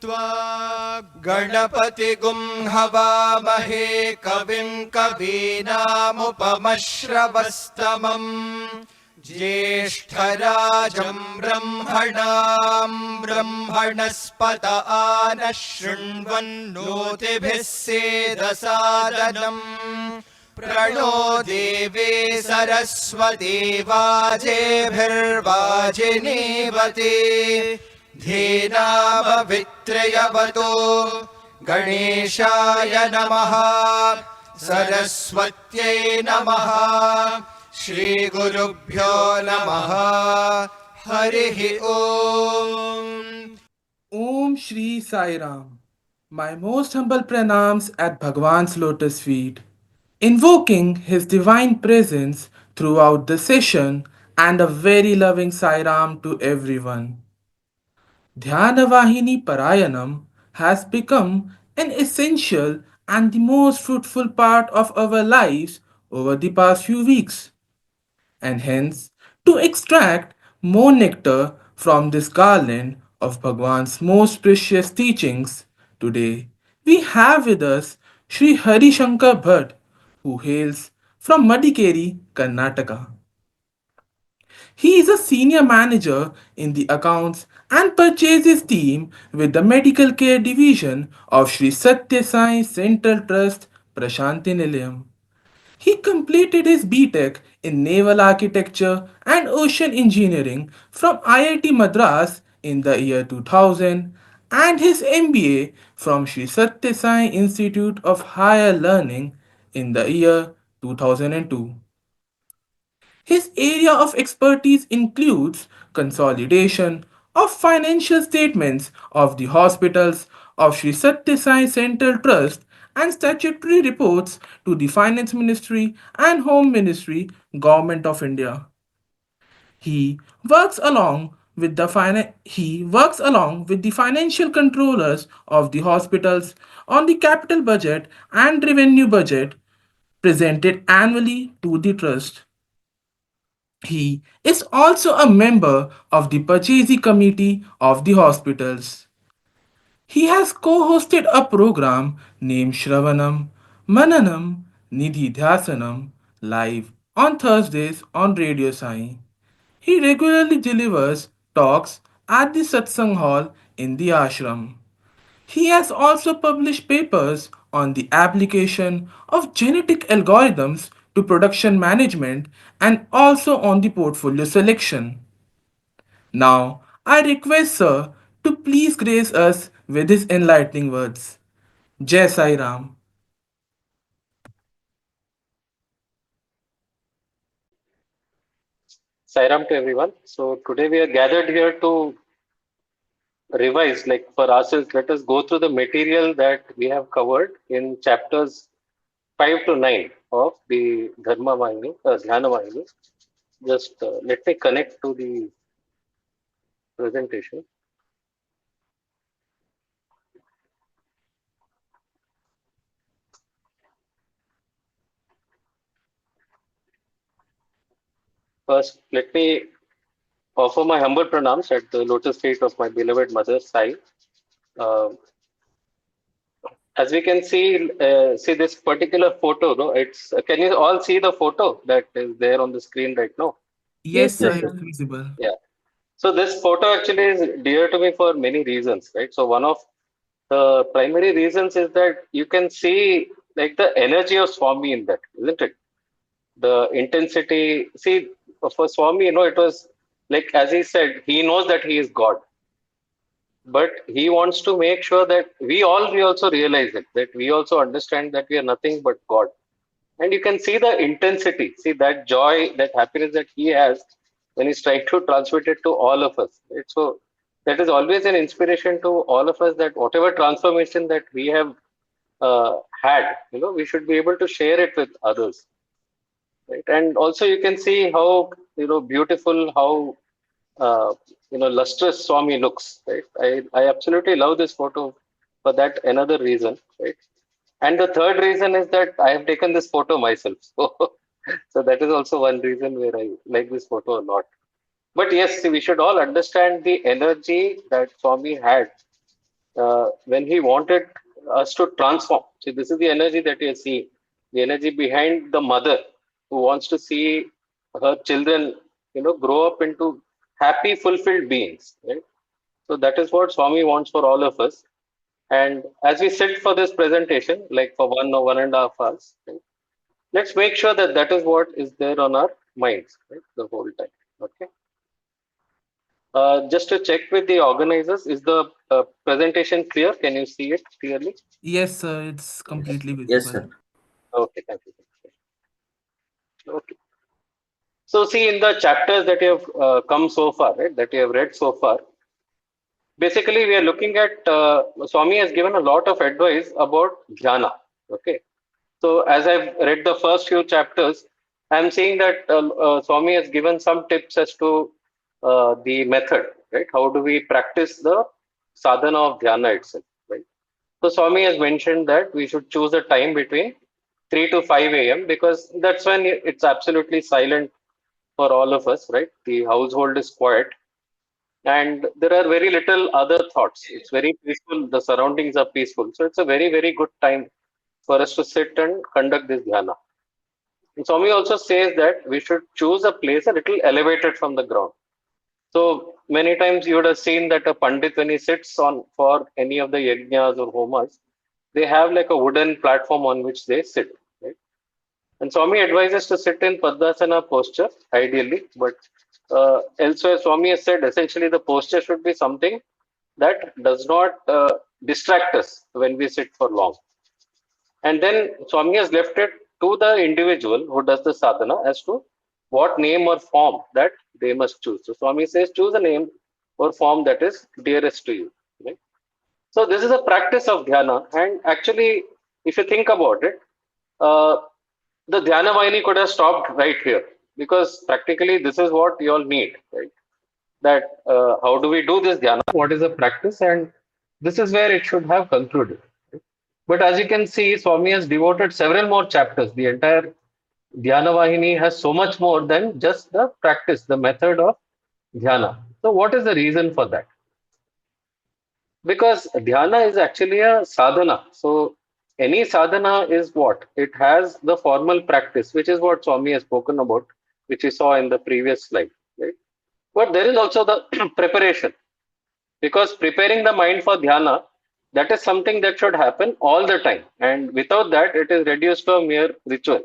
त्वा गणपतिगुं हवामहे कविं कवीनामुपमश्रवस्तमम् ज्येष्ठराजं ब्रह्मणां ब्रह्मणस्पत आनः शृण्वन्नोतिभिः सेदसादनम् प्रणो देवे सरस्वती वाजेभिर्वाजिनीवती धीनामभित्रयवतो गणेशाय नमः सरस्वत्यै नमः श्रीगुरुभ्यो नमः हरिः ओम। Om Shri Sai Ram. My most humble pranams at Bhagwan's lotus feet, invoking his divine presence throughout the session and a very loving Sai Ram to everyone. Dhyanavahini Parayanam has become an essential and the most fruitful part of our lives over the past few weeks. And hence, to extract more nectar from this garland of Bhagwan's most precious teachings, today we have with us Sri Hari Shankar Bhatt, who hails from Madikeri, Karnataka. He is a senior manager in the accounts and purchases team with the medical care division of Sri Satya Sai Central Trust, Prashanti Nilayam. He completed his BTech in Naval Architecture and Ocean Engineering from IIT Madras in the year 2000 and his MBA from Sri Satya Sai Institute of Higher Learning in the year 2002. His area of expertise includes consolidation of financial statements of the hospitals of Sri Satya Sai Central Trust and statutory reports to the Finance Ministry and Home Ministry, Government of India. He works along with the financial controllers of the hospitals on the capital budget and revenue budget presented annually to the trust. He is also a member of the purchasing committee of the hospitals. He has co-hosted a program named Shravanam, Mananam, Nidhi Dhyasanam live on Thursdays on Radio Sai. He regularly delivers talks at the Satsang Hall in the ashram. He has also published papers on the application of genetic algorithms to production management and also on the portfolio selection. Now, I request Sir to please grace us with his enlightening words. Jai Sai Ram. Sairam to everyone. So today we are gathered here to revise, like for ourselves, let us go through the material that we have covered in chapters 5 to 9 of the Dharma Vahini, Dhyana Vahini. Just let me connect to the presentation. First, let me offer my humble pranams at the lotus feet of my beloved mother, Sai. Uh, as we can see this particular photo. No, it's can you all see the photo that is there on the screen right now? Yes, Yes, sir, sir. it's visible. Yeah. So this photo actually is dear to me for many reasons, right? So one of the primary reasons is that you can see like the energy of Swami in that, isn't it? The intensity. See, for Swami, it was like as he said, he knows that he is God, but he wants to make sure that we also realize it, that we also understand that we are nothing but God. And you can see the intensity, see that joy, that happiness that he has when he's trying to transmit it to all of us, right? So that is always an inspiration to all of us, that whatever transformation that we have had, we should be able to share it with others, right? And also you can see how beautiful, how lustrous Swami looks, right? I absolutely love this photo for that another reason, right? And the third reason is that I have taken this photo myself. So, so that is also one reason where I like this photo a lot. But yes, we should all understand the energy that Swami had when he wanted us to transform. See, this is the energy that you see, the energy behind the mother who wants to see her children, grow up into happy, fulfilled beings. Right? So that is what Swami wants for all of us. And as we sit for this presentation, like for 1 or 1.5 hours, right, let's make sure that that is what is there on our minds, right, the whole time. Okay. Just to check with the organizers, is the presentation clear? Can you see it clearly? Yes, sir, it's Yes. completely Yes, visible. sir. Okay, thank you. Okay. So, see, in the chapters that you have come so far, right, that you have read so far, basically we are looking at Swami has given a lot of advice about dhyana. Okay. So, as I've read the first few chapters, I'm seeing that Swami has given some tips as to the method, right? How do we practice the sadhana of dhyana itself, right? So Swami has mentioned that we should choose a time between 3 to 5 a.m. because that's when it's absolutely silent for all of us, right? The household is quiet and there are very little other thoughts. It's very peaceful. The surroundings are peaceful. So it's a very, very good time for us to sit and conduct this dhyana. And Swami also says that we should choose a place a little elevated from the ground. So many times you would have seen that a pandit, when he sits on for any of the yajnas or homas, they have like a wooden platform on which they sit. Right? And Swami advises to sit in Padmasana posture, ideally, but elsewhere Swami has said essentially the posture should be something that does not distract us when we sit for long. And then Swami has left it to the individual who does the sadhana as to what name or form that they must choose. So Swami says choose a name or form that is dearest to you. Right? So this is a practice of dhyana, and actually, if you think about it, uh, the dhyana vahini could have stopped right here because practically this is what you all need, right? That how do we do this dhyana? What is the practice? And this is where it should have concluded. But as you can see, Swami has devoted several more chapters. The entire dhyana vahini has so much more than just the practice, the method of dhyana. So, what is the reason for that? Because dhyana is actually a sadhana. So any sadhana is what? It has the formal practice, which is what Swami has spoken about, which we saw in the previous slide. Right? But there is also the preparation. Because preparing the mind for dhyana, that is something that should happen all the time. And without that, it is reduced to a mere ritual.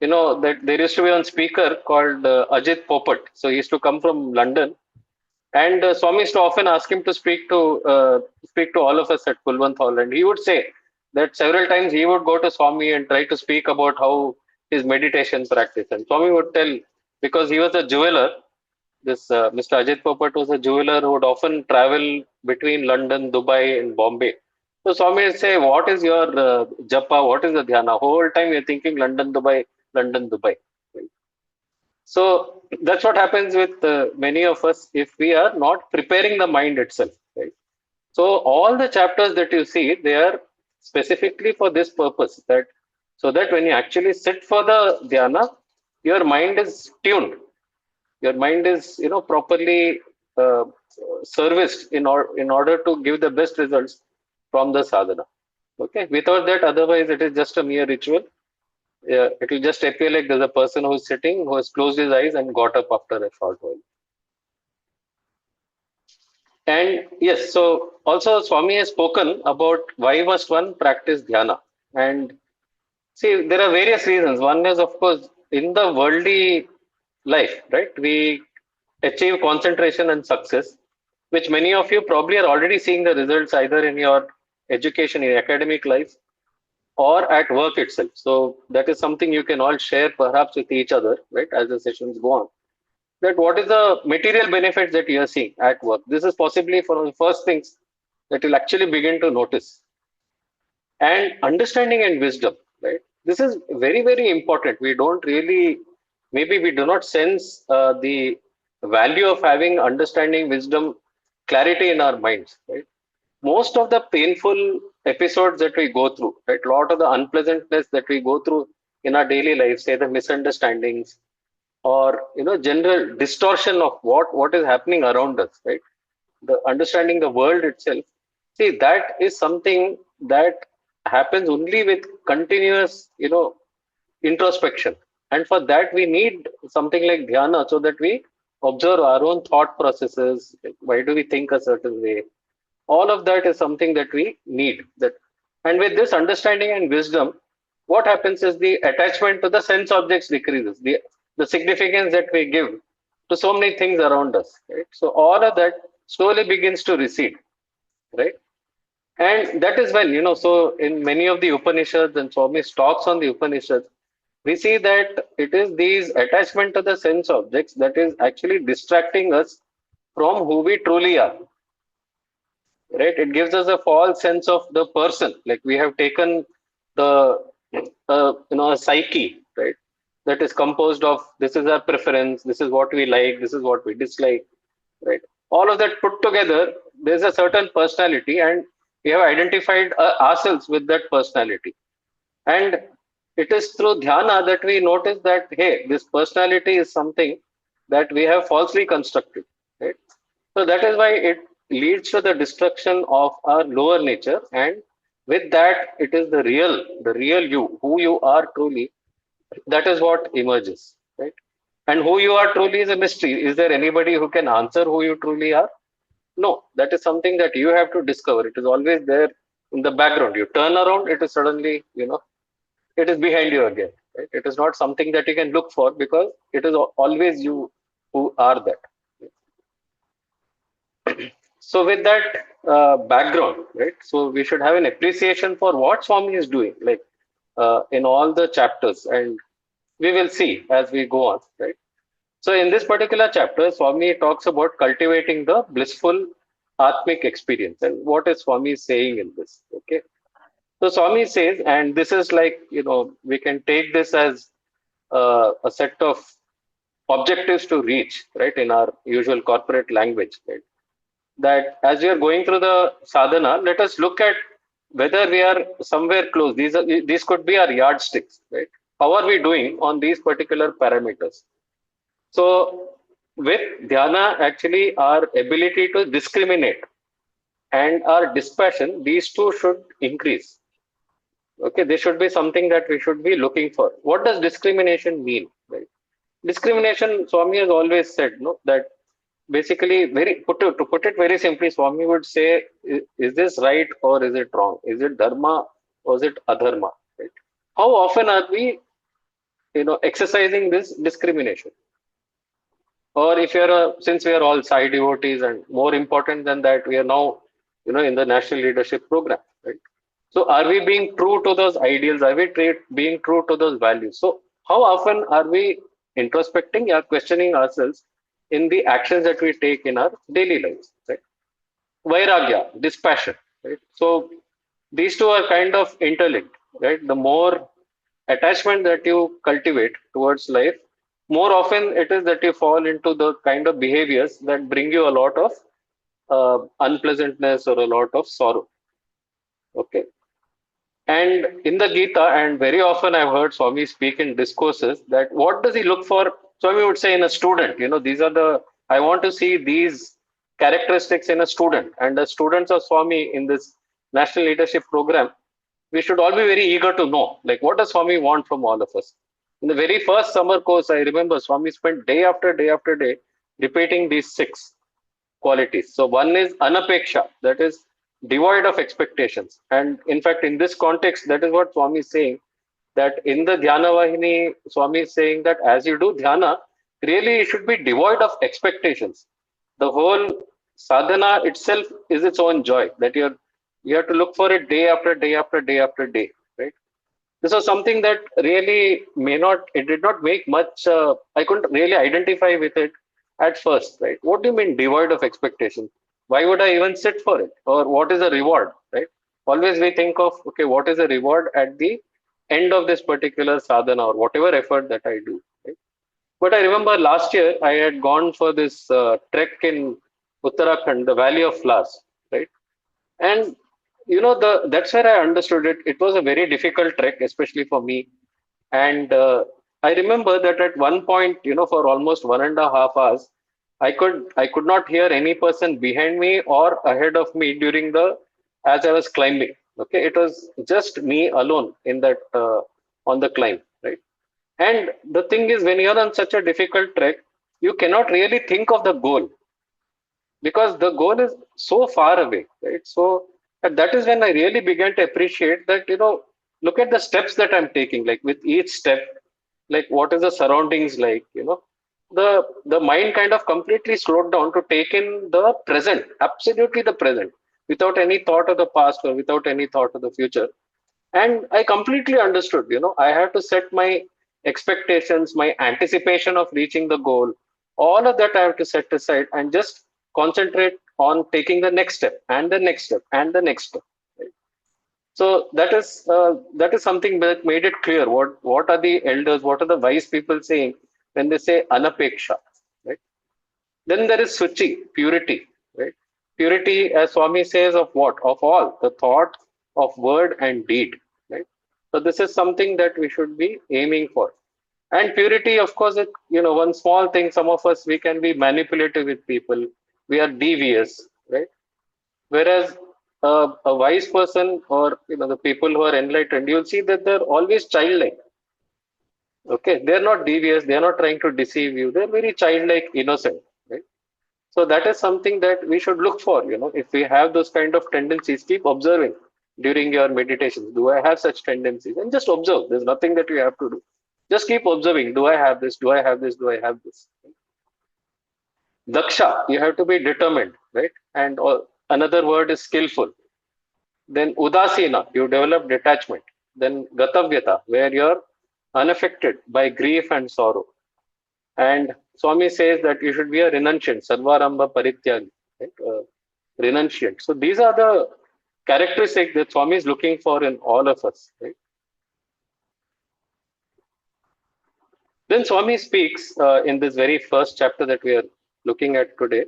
You know, that there used to be one speaker called Ajit Popat. So he used to come from London and Swami used to often ask him to speak to all of us at Kulwant Hall, and he would say that several times he would go to Swami and try to speak about how his meditation practice. And Swami would tell because he was a jeweler. This Mr. Ajit Popat was a jeweler who would often travel between London, Dubai, and Bombay. So Swami would say, "What is your japa? What is the dhyana?" Whole time you're thinking London, Dubai, London, Dubai. So that's what happens with many of us if we are not preparing the mind itself, right? So all the chapters that you see, they are specifically for this purpose, that so that when you actually sit for the dhyana, your mind is tuned, your mind is properly uh, serviced in order to give the best results from the sadhana. Okay, without that, otherwise it is just a mere ritual. Yeah, it will just appear like there's a person who's sitting who has closed his eyes and got up after a short while. And yes, so also Swami has spoken about why must one practice dhyana. And see, there are various reasons. One is, of course, in the worldly life, right? We achieve concentration and success, which many of you probably are already seeing the results either in your education, in academic life, or at work itself. So that is something you can all share perhaps with each other, right, as the sessions go on. That what is the material benefits that you are seeing at work? This is possibly for the first things that you'll actually begin to notice. And understanding and wisdom, right? This is very, very important. We don't really, maybe we do not sense the value of having understanding, wisdom, clarity in our minds, right? Most of the painful episodes that we go through, right? A lot of the unpleasantness that we go through in our daily life, say the misunderstandings, or general distortion of what is happening around us, right? The understanding the world itself. See, that is something that happens only with continuous, introspection. And for that, we need something like dhyana so that we observe our own thought processes. Like, why do we think a certain way? All of that is something that we need. That, and with this understanding and wisdom, what happens is the attachment to the sense objects decreases. The significance that we give to so many things around us, right? So all of that slowly begins to recede, right? And that is when, so in many of the Upanishads and Swami's talks on the Upanishads, we see that it is these attachment to the sense objects that is actually distracting us from who we truly are, right? It gives us a false sense of the person. Like we have taken the, a psyche, right? That is composed of this is our preference, this is what we like, this is what we dislike, right? All of that put together, there's a certain personality, and we have identified ourselves with that personality. And it is through dhyana that we notice that, hey, this personality is something that we have falsely constructed. Right? So that is why it leads to the destruction of our lower nature. And with that, it is the real you, who you are truly, that is what emerges. Right? And who you are truly is a mystery. Is there anybody who can answer who you truly are? No, that is something that you have to discover. It is always there in the background. You turn around, it is suddenly, it is behind you again. Right? It is not something that you can look for because it is always you who are that. So with that background, right? So we should have an appreciation for what Swami is doing, like in all the chapters, and we will see as we go on, right? So in this particular chapter, Swami talks about cultivating the blissful Atmic experience, and what is Swami saying in this? Okay, so Swami says, and this is like we can take this as a set of objectives to reach, right, in our usual corporate language, right? That as we are going through the sadhana, let us look at whether we are somewhere close. These could be our yardsticks, right? How are we doing on these particular parameters? So with dhyana, actually, our ability to discriminate and our dispassion, these two should increase. Okay, this should be something that we should be looking for. What does discrimination mean? Right? Discrimination, Swami has always said, no, that basically, to put it very simply, Swami would say, is this right or is it wrong? Is it dharma or is it adharma? Right? How often are we, exercising this discrimination? Or if you're since we are all Sai devotees, and more important than that, we are now, in the national leadership program, right? So are we being true to those ideals? Are we being true to those values? So how often are we introspecting or questioning ourselves in the actions that we take in our daily lives, right? Vairagya, dispassion, right? So these two are kind of interlinked, right? The more attachment that you cultivate towards life, more often it is that you fall into the kind of behaviors that bring you a lot of unpleasantness or a lot of sorrow. Okay. And in the Gita, and very often I've heard Swami speak in discourses that what does he look for? Swami would say in a student, these are I want to see these characteristics in a student. And the students of Swami in this national leadership program, we should all be very eager to know, like, what does Swami want from all of us? In the very first summer course, I remember Swami spent day after day after day repeating these six qualities. So one is anapeksha, that is devoid of expectations. And in fact, in this context, that is what Swami is saying, that in the Dhyana Vahini, Swami is saying that as you do dhyana, really it should be devoid of expectations. The whole sadhana itself is its own joy, that you have to look for it day after day after day after day, right? This was something that really it did not make much, I couldn't really identify with it at first, right? What do you mean devoid of expectation? Why would I even sit for it? Or what is the reward, right? Always we think of, okay, what is the reward at the end of this particular sadhana or whatever effort that I do, right? But I remember last year I had gone for this trek in Uttarakhand, the Valley of Flowers, right? And that's where I understood it. It was a very difficult trek, especially for me. And I remember that at one point, for almost 1.5 hours, I could not hear any person behind me or ahead of me during the as I was climbing. Okay, it was just me alone in that on the climb, right? And the thing is, when you're on such a difficult trek, you cannot really think of the goal because the goal is so far away, right? So and that is when I really began to appreciate that, look at the steps that I'm taking, like with each step, like what is the surroundings like, the mind kind of completely slowed down to take in the present, absolutely the present, without any thought of the past or without any thought of the future. And I completely understood, I have to set my expectations, my anticipation of reaching the goal, all of that I have to set aside and just concentrate on taking the next step and the next step and the next step, right? So that is something that made it clear what are the elders, what are the wise people saying when they say anapeksha, right? Then there is suchi, purity, right? Purity, as Swami says, of what? Of all the thought, of word and deed, right? So this is something that we should be aiming for. And purity, of course, one small thing, some of us, we can be manipulative with people, we are devious, right? Whereas a wise person, or the people who are enlightened, you'll see that they're always childlike. Okay, they're not devious, they're not trying to deceive you, they're very childlike, innocent, right? So that is something that we should look for. If we have those kind of tendencies, keep observing during your meditations. Do I have such tendencies? And just observe. There's nothing that you have to do. Just keep observing. Do I have this? Do I have this? Do I have this? Daksha, you have to be determined, right? And another word is skillful. Then udasina, you develop detachment. Then gatavyata, where you're unaffected by grief and sorrow. And Swami says that you should be a renunciant, sarvaramba parityagi, right? Renunciant. So these are the characteristics that Swami is looking for in all of us, right? Then Swami speaks in this very first chapter that we are looking at today.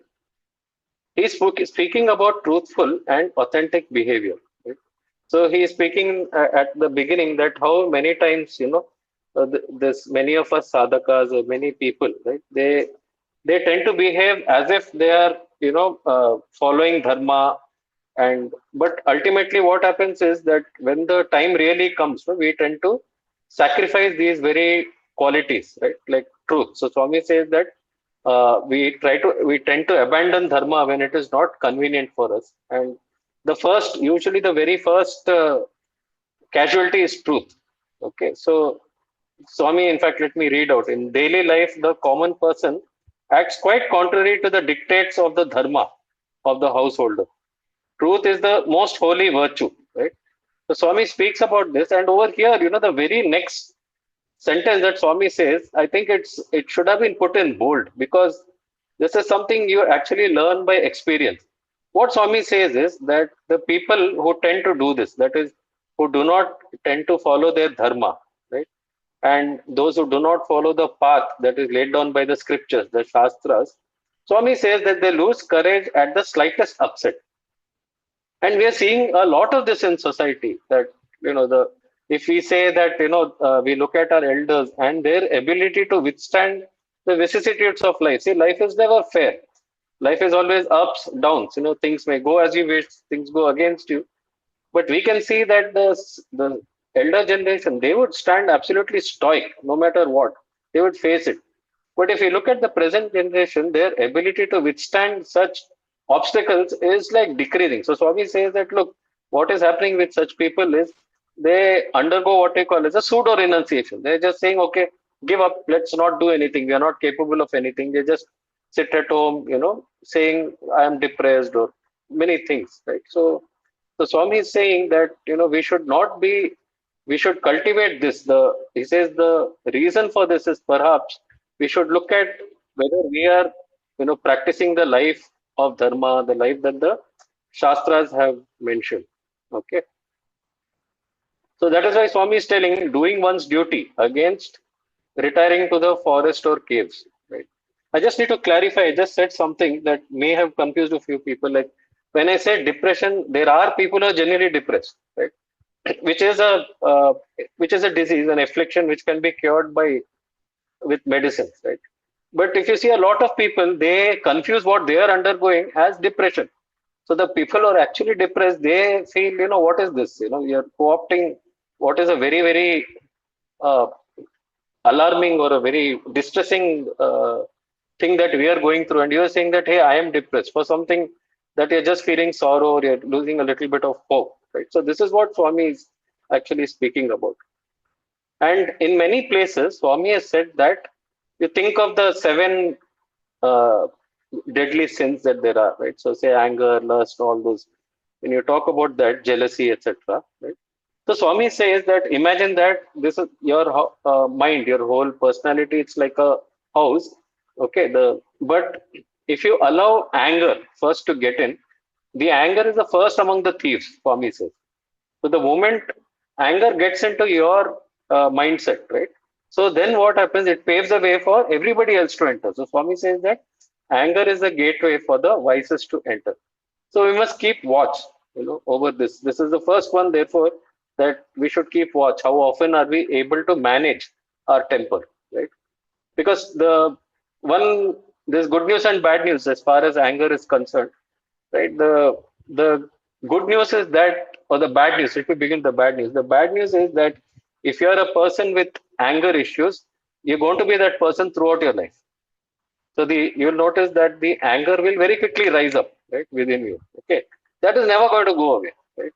Speaking about truthful and authentic behavior. Right? So he is speaking at the beginning that how many times, this many of us sadhakas or many people, right? They tend to behave as if they are, following dharma, and but ultimately what happens is that when the time really comes, no, we tend to sacrifice these very qualities, right? Like truth. So Swami says that we tend to abandon dharma when it is not convenient for us, and usually the very first casualty is truth. Okay, so Swami, in fact, let me read out. In daily life, the common person acts quite contrary to the dictates of the dharma of the householder. Truth is the most holy virtue, right? So Swami speaks about this, and over here, the very next sentence that Swami says, I think it should have been put in bold because this is something you actually learn by experience. What Swami says is that the people who tend to do this, that is, who do not tend to follow their dharma, right? And those who do not follow the path that is laid down by the scriptures, the shastras, Swami says that they lose courage at the slightest upset. And we are seeing a lot of this in society that, the if we say that, we look at our elders and their ability to withstand the vicissitudes of life. See, life is never fair. Life is always ups, downs. Things may go as you wish, things go against you. But we can see that the elder generation, they would stand absolutely stoic no matter what. They would face it. But if you look at the present generation, their ability to withstand such obstacles is like decreasing. So Swami says that, look, what is happening with such people is they undergo what we call as a pseudo renunciation. They're just saying, okay, give up, let's not do anything. We are not capable of anything. They just sit at home, saying I am depressed or many things, right? So Swami is saying that, we should not be, we should cultivate this. He says the reason for this is perhaps we should look at whether we are, practicing the life of dharma, the life that the shastras have mentioned. Okay, so that is why Swami is telling doing one's duty against retiring to the forest or caves. Right. I just need to clarify. I just said something that may have confused a few people. Like when I say depression, there are people who are genuinely depressed, right? Which is a which is a disease, an affliction which can be cured by with medicines, right? But if you see a lot of people, they confuse what they are undergoing as depression. So the people who are actually depressed, they feel, what is this? You're co-opting what is a very, very uh, alarming or a very distressing thing that we are going through. And you are saying that, hey, I am depressed for something that you're just feeling sorrow or you're losing a little bit of hope, right? So this is what Swami is actually speaking about. And in many places, Swami has said that you think of the seven uh, deadly sins that there are, right? So say anger, lust, all those. When you talk about that, jealousy, etc., right? So Swami says that imagine that this is your mind, your whole personality. It's like a house. Okay, but if you allow anger first to get in, the anger is the first among the thieves. Swami says. So the moment anger gets into your mindset, right? So then what happens? It paves the way for everybody else to enter. So Swami says that anger is the gateway for the vices to enter. So we must keep watch, over this. This is the first one, therefore, that we should keep watch. How often are we able to manage our temper, right? Because one there's good news and bad news as far as anger is concerned, right? The good news is that, or the bad news. If we begin the bad news, the bad news is that if you are a person with anger issues, you're going to be that person throughout your life. So you'll notice that the anger will very quickly rise up, right, within you. Okay, that is never going to go away, right?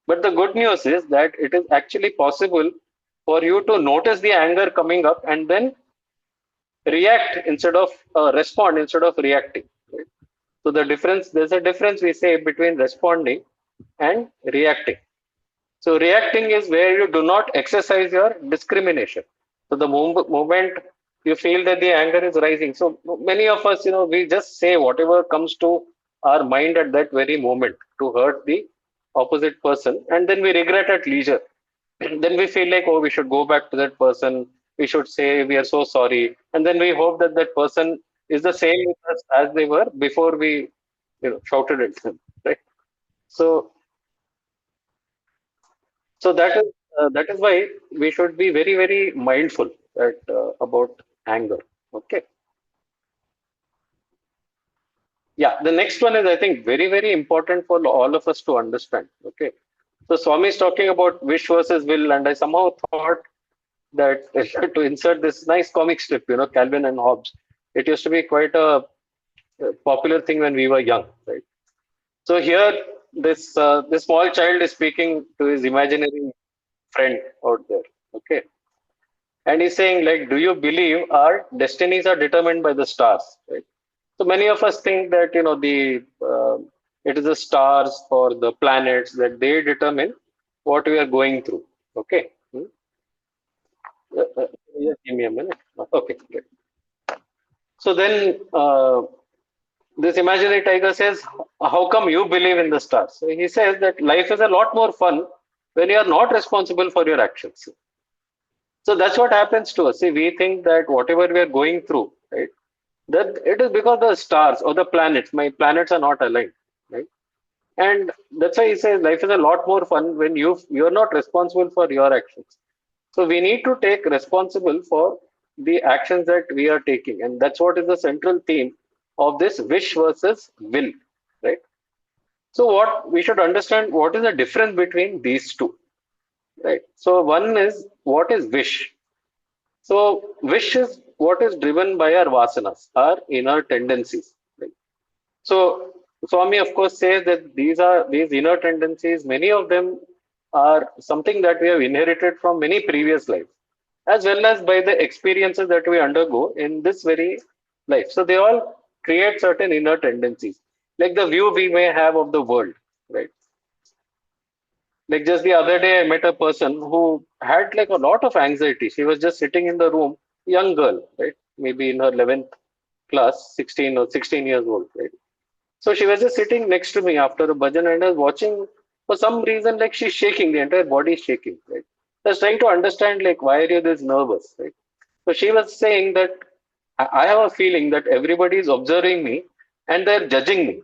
But the good news is that it is actually possible for you to notice the anger coming up and then react instead of respond instead of reacting. Right? So there's a difference we say between responding and reacting. So reacting is where you do not exercise your discrimination. So the moment you feel that the anger is rising, so many of us, we just say whatever comes to our mind at that very moment to hurt the opposite person, and then we regret at leisure. Then we feel like, oh, we should go back to that person. We should say we are so sorry, and then we hope that that person is the same with us as they were before we, shouted at them, right? So So that is why we should be very, very mindful about anger. Okay. Yeah. The next one is, I think, very, very important for all of us to understand. Okay. So Swami is talking about wish versus will, and I somehow thought that to insert this nice comic strip, Calvin and Hobbes. It used to be quite a popular thing when we were young, right? So here, this small child is speaking to his imaginary friend out there. Okay. And he's saying, like, do you believe our destinies are determined by the stars? Right? So many of us think that it is the stars or the planets that they determine what we are going through. Okay. Just give me a minute. Okay. Great. So then this imaginary tiger says, "How come you believe in the stars?" So he says that life is a lot more fun when you are not responsible for your actions. So that's what happens to us. See, we think that whatever we are going through, right, that it is because the stars or the planets, my planets are not aligned, right? And that's why he says life is a lot more fun when you're not responsible for your actions. So we need to take responsible for the actions that we are taking, and that's what is the central theme of this wish versus will, right? So what we should understand, what is the difference between these two, right? So one is what is wish. So, wish is what is driven by our vasanas, our inner tendencies. Right? So, Swami, of course, says that these inner tendencies. Many of them are something that we have inherited from many previous lives, as well as by the experiences that we undergo in this very life. So, they all create certain inner tendencies, like the view we may have of the world. Right? Like just the other day, I met a person who had like a lot of anxiety. She was just sitting in the room, young girl, right? Maybe in her 11th class, 16 or 16 years old, right? So she was just sitting next to me after the bhajan and I was watching for some reason, like she's shaking, the entire body is shaking, right? I was trying to understand, like, why are you this nervous, right? So she was saying that I have a feeling that everybody is observing me and they're judging me.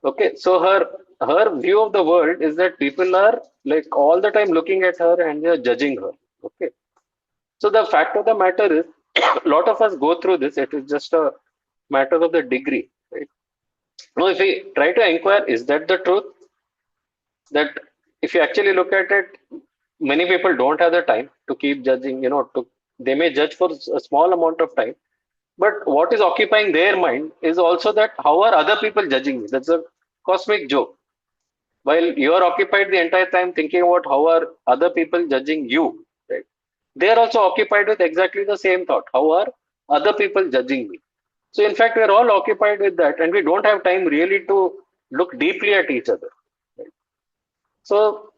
Okay, so her view of the world is that people are like all the time looking at her and they're judging her. Okay, So the fact of the matter is, a lot of us go through this. It is just a matter of the degree, right? Now, if we try to inquire, is that the truth? That if you actually look at it, many people don't have the time to keep judging. They may judge for a small amount of time, but what is occupying their mind is also that how are other people judging me? That's a cosmic joke. While you are occupied the entire time thinking about how are other people judging you, right? They are also occupied with exactly the same thought. How are other people judging me? So in fact, we are all occupied with that, and we don't have time really to look deeply at each other. Right? So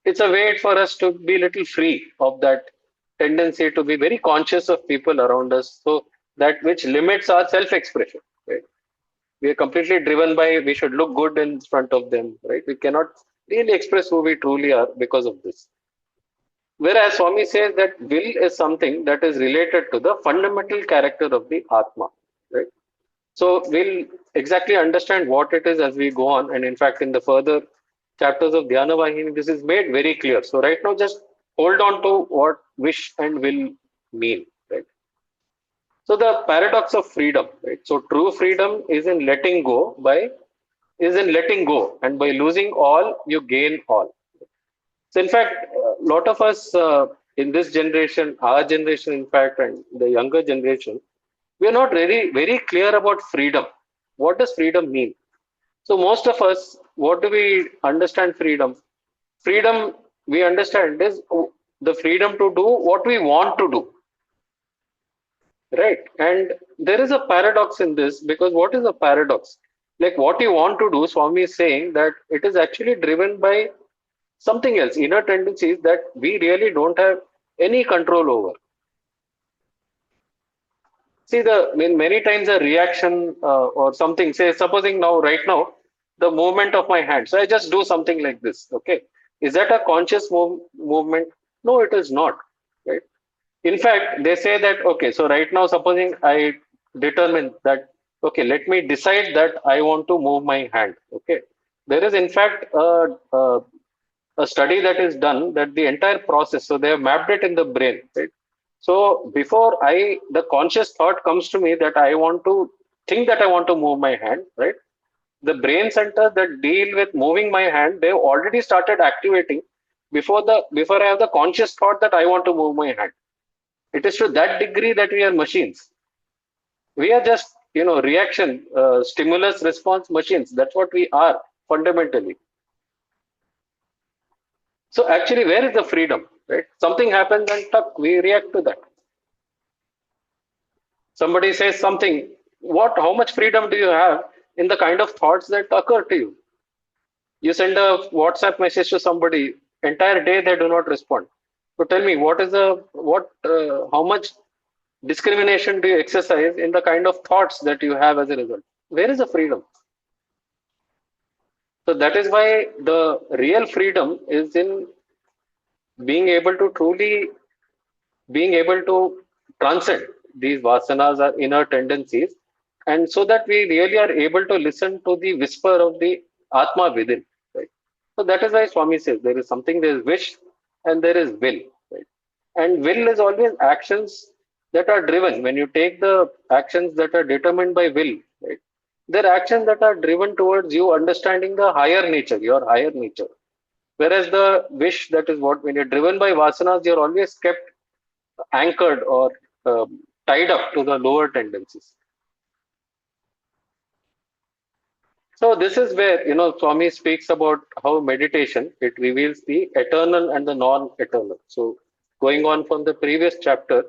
it's a way for us to be little free of that tendency to be very conscious of people around us. So that which limits our self-expression. Right? We are completely driven by we should look good in front of them. Right? We cannot really express who we truly are because of this. Whereas Swami says that will is something that is related to the fundamental character of the Atma. Right? So we'll exactly understand what it is as we go on. And in fact, in the further chapters of Dhyana Vahini, this is made very clear. So right now, just hold on to what wish and will mean. Right. So the paradox of freedom. Right. So true freedom is in letting go, and by losing all, you gain all. So in fact, a lot of us in this generation, our generation, in fact, and the younger generation, we are not really very clear about freedom. What does freedom mean? So most of us, what do we understand freedom? Freedom, we understand is the freedom to do what we want to do, right? And there is a paradox in this because what is a paradox? Like what you want to do, Swami is saying that it is actually driven by something else, inner tendencies that we really don't have any control over. See, many times a reaction or something, say, supposing now, right now, the movement of my hand. So I just do something like this. Okay. Is that a conscious movement? No, it is not. Right. In fact, they say that, okay, so right now, supposing I determine that, okay, let me decide that I want to move my hand. Okay. There is, in fact, a study that is done that the entire process, so they have mapped it in the brain, right? So before the conscious thought comes to me that I want to think that I want to move my hand, right? The brain centers that deal with moving my hand, they've already started activating before I have the conscious thought that I want to move my hand. It is to that degree that we are machines. We are just, reaction, stimulus response machines. That's what we are fundamentally. So actually, where is the freedom? Right? Something happens and tuck, we react to that. Somebody says something. How much freedom do you have in the kind of thoughts that occur to you? You send a WhatsApp message to somebody, entire day they do not respond. So tell me, how much discrimination do you exercise in the kind of thoughts that you have as a result? Where is the freedom? So that is why the real freedom is in being able to truly being able to transcend these vasanas or inner tendencies, and so that we really are able to listen to the whisper of the atma within, right? So that is why Swami says there is something, there is wish and there is will, right? And will is always actions that are driven. When you take the actions that are determined by will, right, they're actions that are driven towards you understanding the higher nature, your higher nature. Whereas the wish, that is what, when you're driven by vasanas, you're always kept anchored or tied up to the lower tendencies. So this is where Swami speaks about how meditation, it reveals the eternal and the non-eternal. So going on from the previous chapter,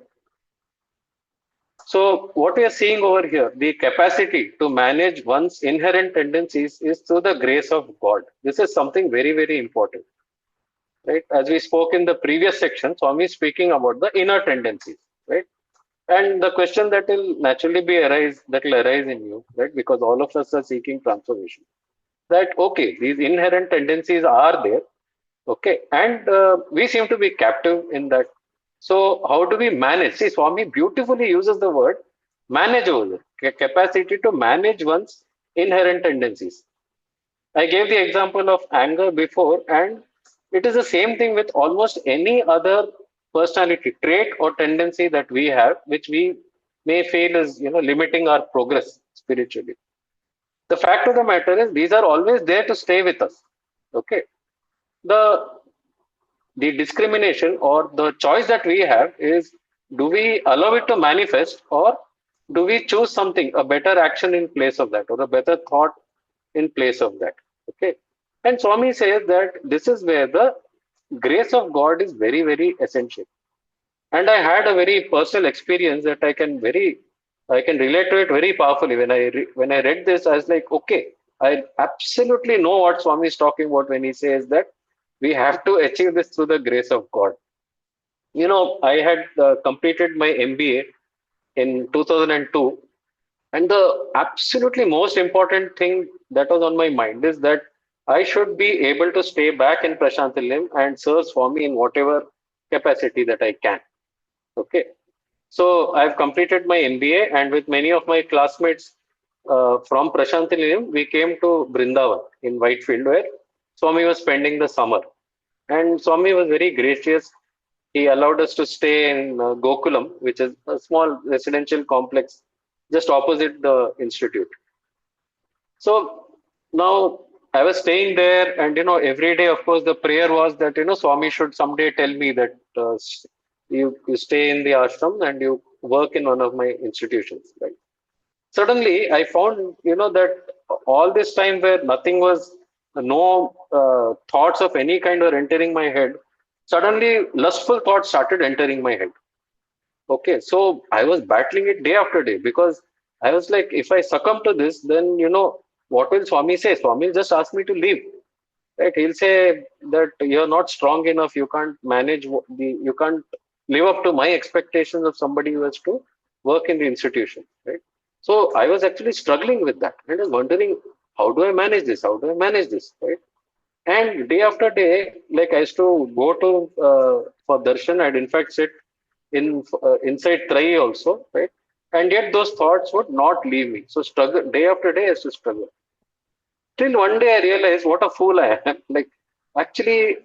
so what we are seeing over here, the capacity to manage one's inherent tendencies is through the grace of God. This is something very, very important, right? As we spoke in the previous section, Swami is speaking about the inner tendencies, right? And the question that will arise in you, right? Because all of us are seeking transformation. That okay, these inherent tendencies are there, okay, and we seem to be captive in that. So how do we manage? See, Swami beautifully uses the word manage over there. Capacity to manage one's inherent tendencies. I gave the example of anger before, and it is the same thing with almost any other personality trait or tendency that we have, which we may feel is limiting our progress spiritually. The fact of the matter is these are always there to stay with us. Okay, the the discrimination or the choice that we have is, do we allow it to manifest, or do we choose something, a better action in place of that, or a better thought in place of that? Okay, and Swami says that this is where the grace of God is very, very essential. And I had a very personal experience that I can relate to it very powerfully. When I read this, I was like, okay, I absolutely know what Swami is talking about when he says that we have to achieve this through the grace of God. I had completed my MBA in 2002, and the absolutely most important thing that was on my mind is that I should be able to stay back in Prashantilim and serve Swami in whatever capacity that I can. Okay. So I've completed my MBA, and with many of my classmates from Prashantilim, we came to Brindavan in Whitefield, where Swami was spending the summer. And Swami was very gracious. He allowed us to stay in Gokulam, which is a small residential complex just opposite the institute. So now I was staying there, and every day, of course, the prayer was that Swami should someday tell me that you stay in the ashram and you work in one of my institutions, right? Suddenly, I found that all this time where nothing was, no thoughts of any kind were entering my head. Suddenly, lustful thoughts started entering my head. Okay, so I was battling it day after day because I was like, if I succumb to this, then what will Swami say? Swami will just ask me to leave, right? He'll say that you're not strong enough, you can't manage you can't live up to my expectations of somebody who has to work in the institution, right? So I was actually struggling with that, and I was wondering, how do I manage this? How do I manage this, right? And day after day, like I used to go to for darshan. I'd in fact sit inside Trai also, right? And yet those thoughts would not leave me. So struggle day after day, I used to struggle. Till one day I realized what a fool I am. Like actually,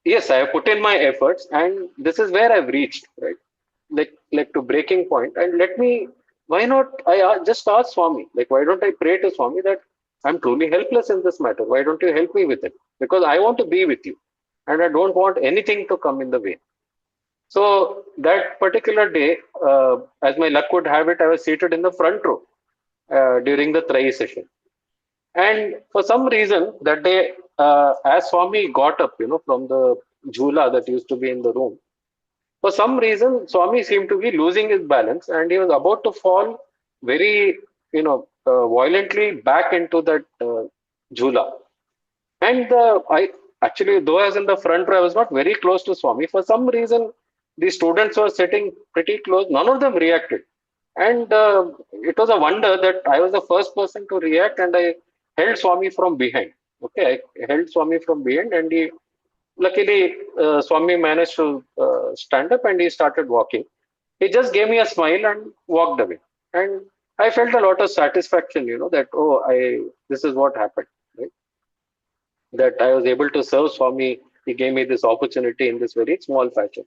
yes, I have put in my efforts, and this is where I've reached, right? Like to breaking point. And let me, why not? I just ask Swami, like, why don't I pray to Swami that I'm truly helpless in this matter? Why don't you help me with it? Because I want to be with you, and I don't want anything to come in the way. So that particular day, as my luck would have it, I was seated in the front row during the Trai session. And for some reason, that day, as Swami got up, from the jhula that used to be in the room, for some reason, Swami seemed to be losing his balance, and he was about to fall very, violently back into that jhula. And I actually, though I was in the front row, I was not very close to Swami. For some reason, the students were sitting pretty close. None of them reacted. And it was a wonder that I was the first person to react, and I held Swami from behind. Okay, I held Swami from behind, and he luckily Swami managed to stand up and he started walking. He just gave me a smile and walked away. And I felt a lot of satisfaction, that I this is what happened, right? That I was able to serve Swami. He gave me this opportunity in this very small fashion.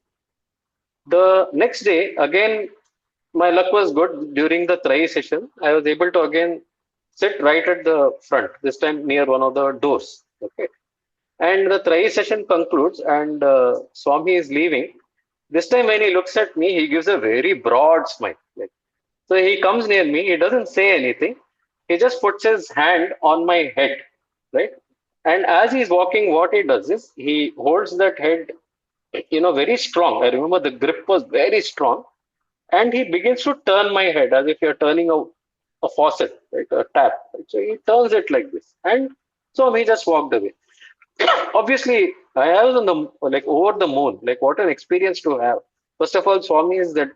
The next day, again, my luck was good during the Trai session. I was able to again sit right at the front, this time near one of the doors. Okay. And the Trai session concludes, and Swami is leaving. This time, when he looks at me, he gives a very broad smile. Like, so he comes near me, he doesn't say anything. He just puts his hand on my head, right? And as he's walking, what he does is he holds that head, very strong. I remember the grip was very strong, and he begins to turn my head as if you're turning a faucet, right? A tap. Right? So he turns it like this, and so he just walked away. Obviously, I was on the like over the moon. Like what an experience to have. First of all, Swami is that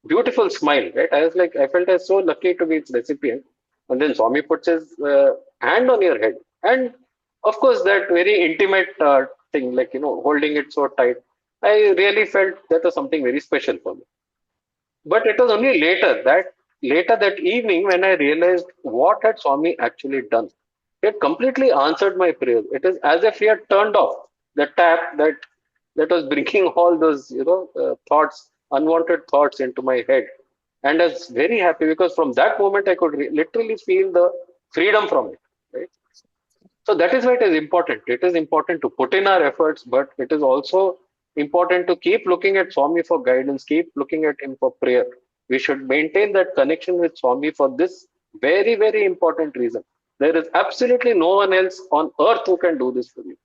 beautiful smile, right? I was like, I felt I was so lucky to be its recipient. And then Swami puts his hand on your head, and of course that very intimate thing, like holding it so tight. I really felt that was something very special for me. But it was only later that evening when I realized what had Swami actually done. He had completely answered my prayer. It is as if he had turned off the tap that that was bringing all those, thoughts, unwanted thoughts into my head. And I was very happy because from that moment I could literally feel the freedom from it. Right. So that is why it is important. It is important to put in our efforts, but it is also important to keep looking at Swami for guidance, keep looking at him for prayer. We should maintain that connection with Swami for this very, very important reason. There is absolutely no one else on earth who can do this for you.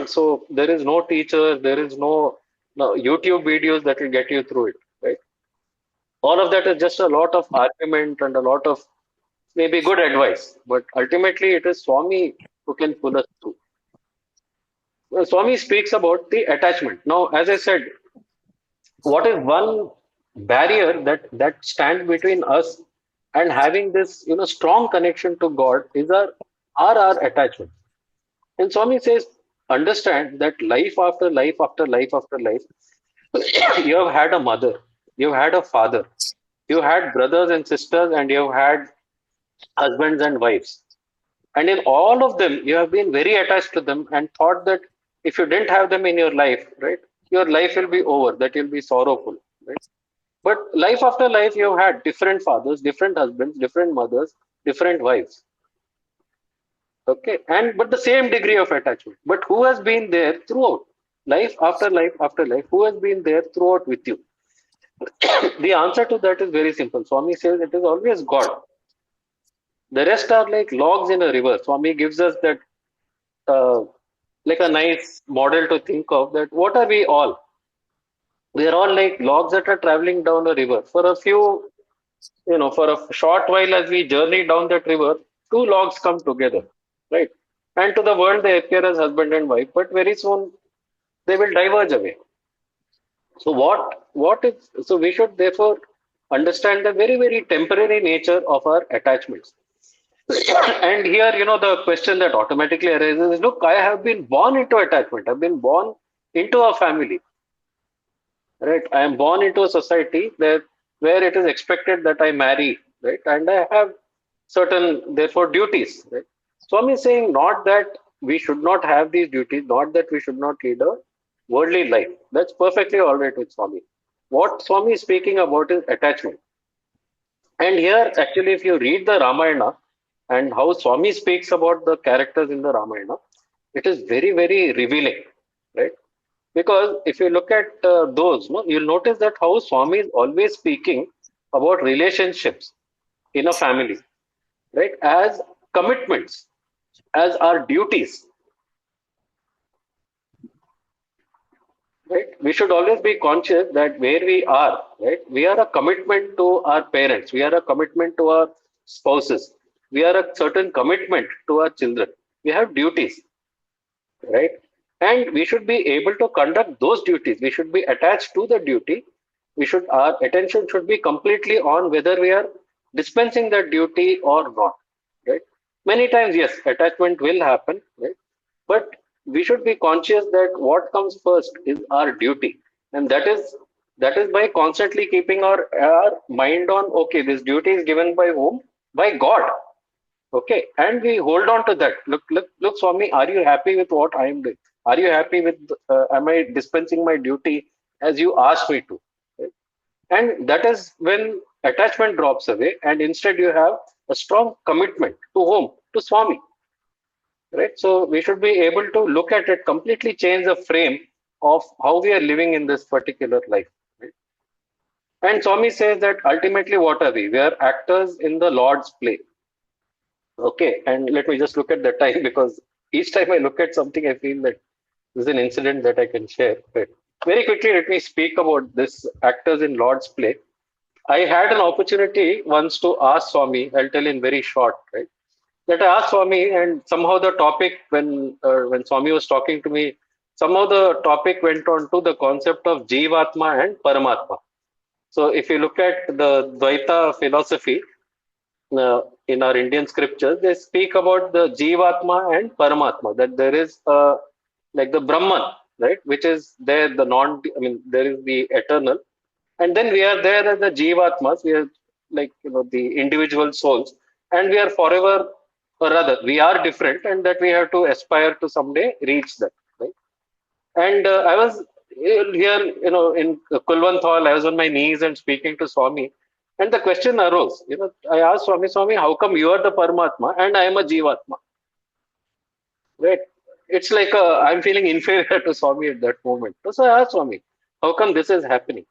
So there is no teacher, there is no YouTube videos that will get you through it, right? All of that is just a lot of argument and a lot of maybe good advice, but ultimately it is Swami who can pull us through. Swami speaks about the attachment. Now, as I said, what is one barrier that stands between us and having this strong connection to God is our attachment. And Swami says, understand that life after life after life after life, you have had a mother, you've had a father, you had brothers and sisters, and you've had husbands and wives. And in all of them, you have been very attached to them and thought that if you didn't have them in your life, right, your life will be over, that you'll be sorrowful, right? But life after life, you've had different fathers, different husbands, different mothers, different wives. Okay. And but the same degree of attachment. But who has been there throughout? Life after life after life, who has been there throughout with you? The answer to that is very simple. Swami says it is always God. The rest are like logs in a river. Swami gives us that uh, like a nice model to think of that what are we all? We are all like logs that are traveling down a river. For a few, for a short while as we journey down that river, two logs come together, right? And to the world they appear as husband and wife, but very soon they will diverge away. So what is so we should therefore understand the very, very temporary nature of our attachments. And here, the question that automatically arises is look, I have been born into attachment, I've been born into a family, right? I am born into a society where it is expected that I marry, right? And I have certain, therefore, duties, right? Swami is saying not that we should not have these duties, not that we should not lead a worldly life. That's perfectly all right with Swami. What Swami is speaking about is attachment. And here, actually, if you read the Ramayana and how Swami speaks about the characters in the Ramayana, it is very, very revealing, right? Because if you look at those, no, you'll notice that how Swami is always speaking about relationships in a family, right? As commitments, as our duties, right? We should always be conscious that where we are, right? We are a commitment to our parents, we are a commitment to our spouses, we are a certain commitment to our children. We have duties, right? And we should be able to conduct those duties. We should be attached to the duty. Our attention should be completely on whether we are dispensing that duty or not, right? Many times, yes, attachment will happen, right? But we should be conscious that what comes first is our duty, and that is by constantly keeping our mind on okay, this duty is given by whom? By God. Okay, and we hold on to that. Look, Swami, are you happy with what I am doing? Are you happy with, am I dispensing my duty as you asked me to? Right? And that is when attachment drops away, and instead you have a strong commitment to whom? To Swami, right? So we should be able to look at it, completely change the frame of how we are living in this particular life. Right? And Swami says that ultimately, what are we? We are actors in the Lord's play. Okay, and let me just look at the time because each time I look at something, I feel that this is an incident that I can share. But very quickly, let me speak about this actors in Lord's play. I had an opportunity once to ask Swami, I'll tell in very short, right? That I asked Swami, and somehow the topic, when Swami was talking to me, somehow the topic went on to the concept of Jivatma and Paramatma. So if you look at the Dvaita philosophy, in our Indian scriptures, they speak about the Jivatma and Paramatma, that there is like the Brahman, right, which is there, there is the eternal, and then we are there as the Jivatmas, we are like, the individual souls, and we are forever, or rather, we are different, and that we have to aspire to someday reach that, right? And I was here, in Kulwant Hall. I was on my knees and speaking to Swami, and the question arose. I asked Swami, Swami, how come you are the Paramatma and I am a Jivatma? Right? It's like I'm feeling inferior to Swami at that moment. So I asked Swami, how come this is happening?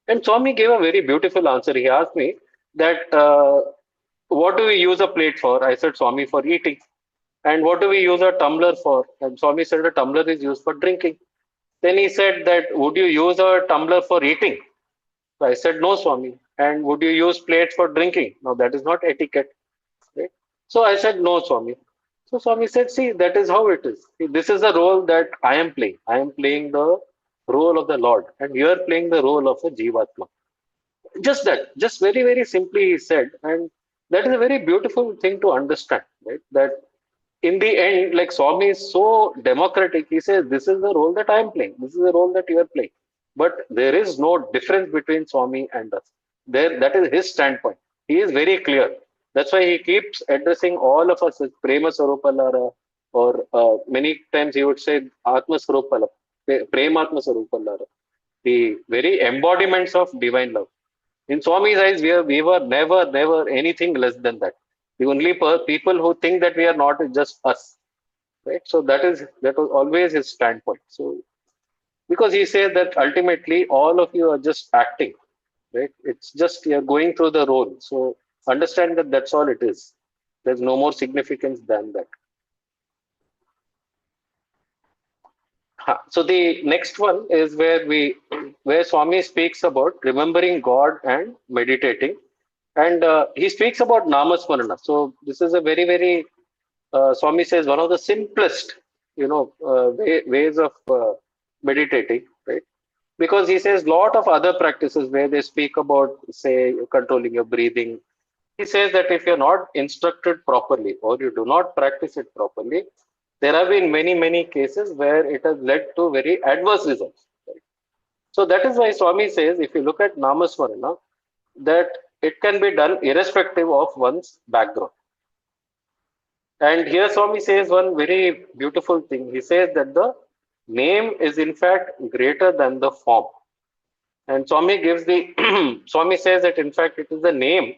And Swami gave a very beautiful answer. He asked me that, what do we use a plate for? I said, Swami, for eating. And what do we use a tumbler for? And Swami said, a tumbler is used for drinking. Then he said that, would you use a tumbler for eating? So I said, no, Swami. And would you use plates for drinking? No, that is not etiquette. Right? So I said, no, Swami. So Swami said, see, that is how it is. See, this is the role that I am playing. I am playing the role of the Lord, and you are playing the role of a Jivatma. Just that, just very, very simply he said. And that is a very beautiful thing to understand, right? That in the end, like Swami is so democratic. He says, this is the role that I am playing. This is the role that you are playing. But there is no difference between Swami and us. That is his standpoint. He is very clear. That's why he keeps addressing all of us as Prema Sarupalara, or many times he would say Atma Sarupala, Prematma Sarupalara, the very embodiments of divine love. In Swami's eyes, we were never, never anything less than that. The only people who think that we are not is just us, right? So that was always his standpoint. So because he says that ultimately all of you are just acting, right? It's just you're going through the role. So understand that that's all it is. There's no more significance than that. So the next one is where Swami speaks about remembering God and meditating, and he speaks about namasmarana. So this is a very, very, Swami says, one of the simplest ways of meditating, right? Because he says lot of other practices where they speak about, say, controlling your breathing. He says that if you're not instructed properly or you do not practice it properly, there have been many, many cases where it has led to very adverse results, right? So that is why Swami says, if you look at namasmarana, that it can be done irrespective of one's background. And here Swami says one very beautiful thing. He says that the name is in fact greater than the form. And Swami gives the Swami says that in fact it is the name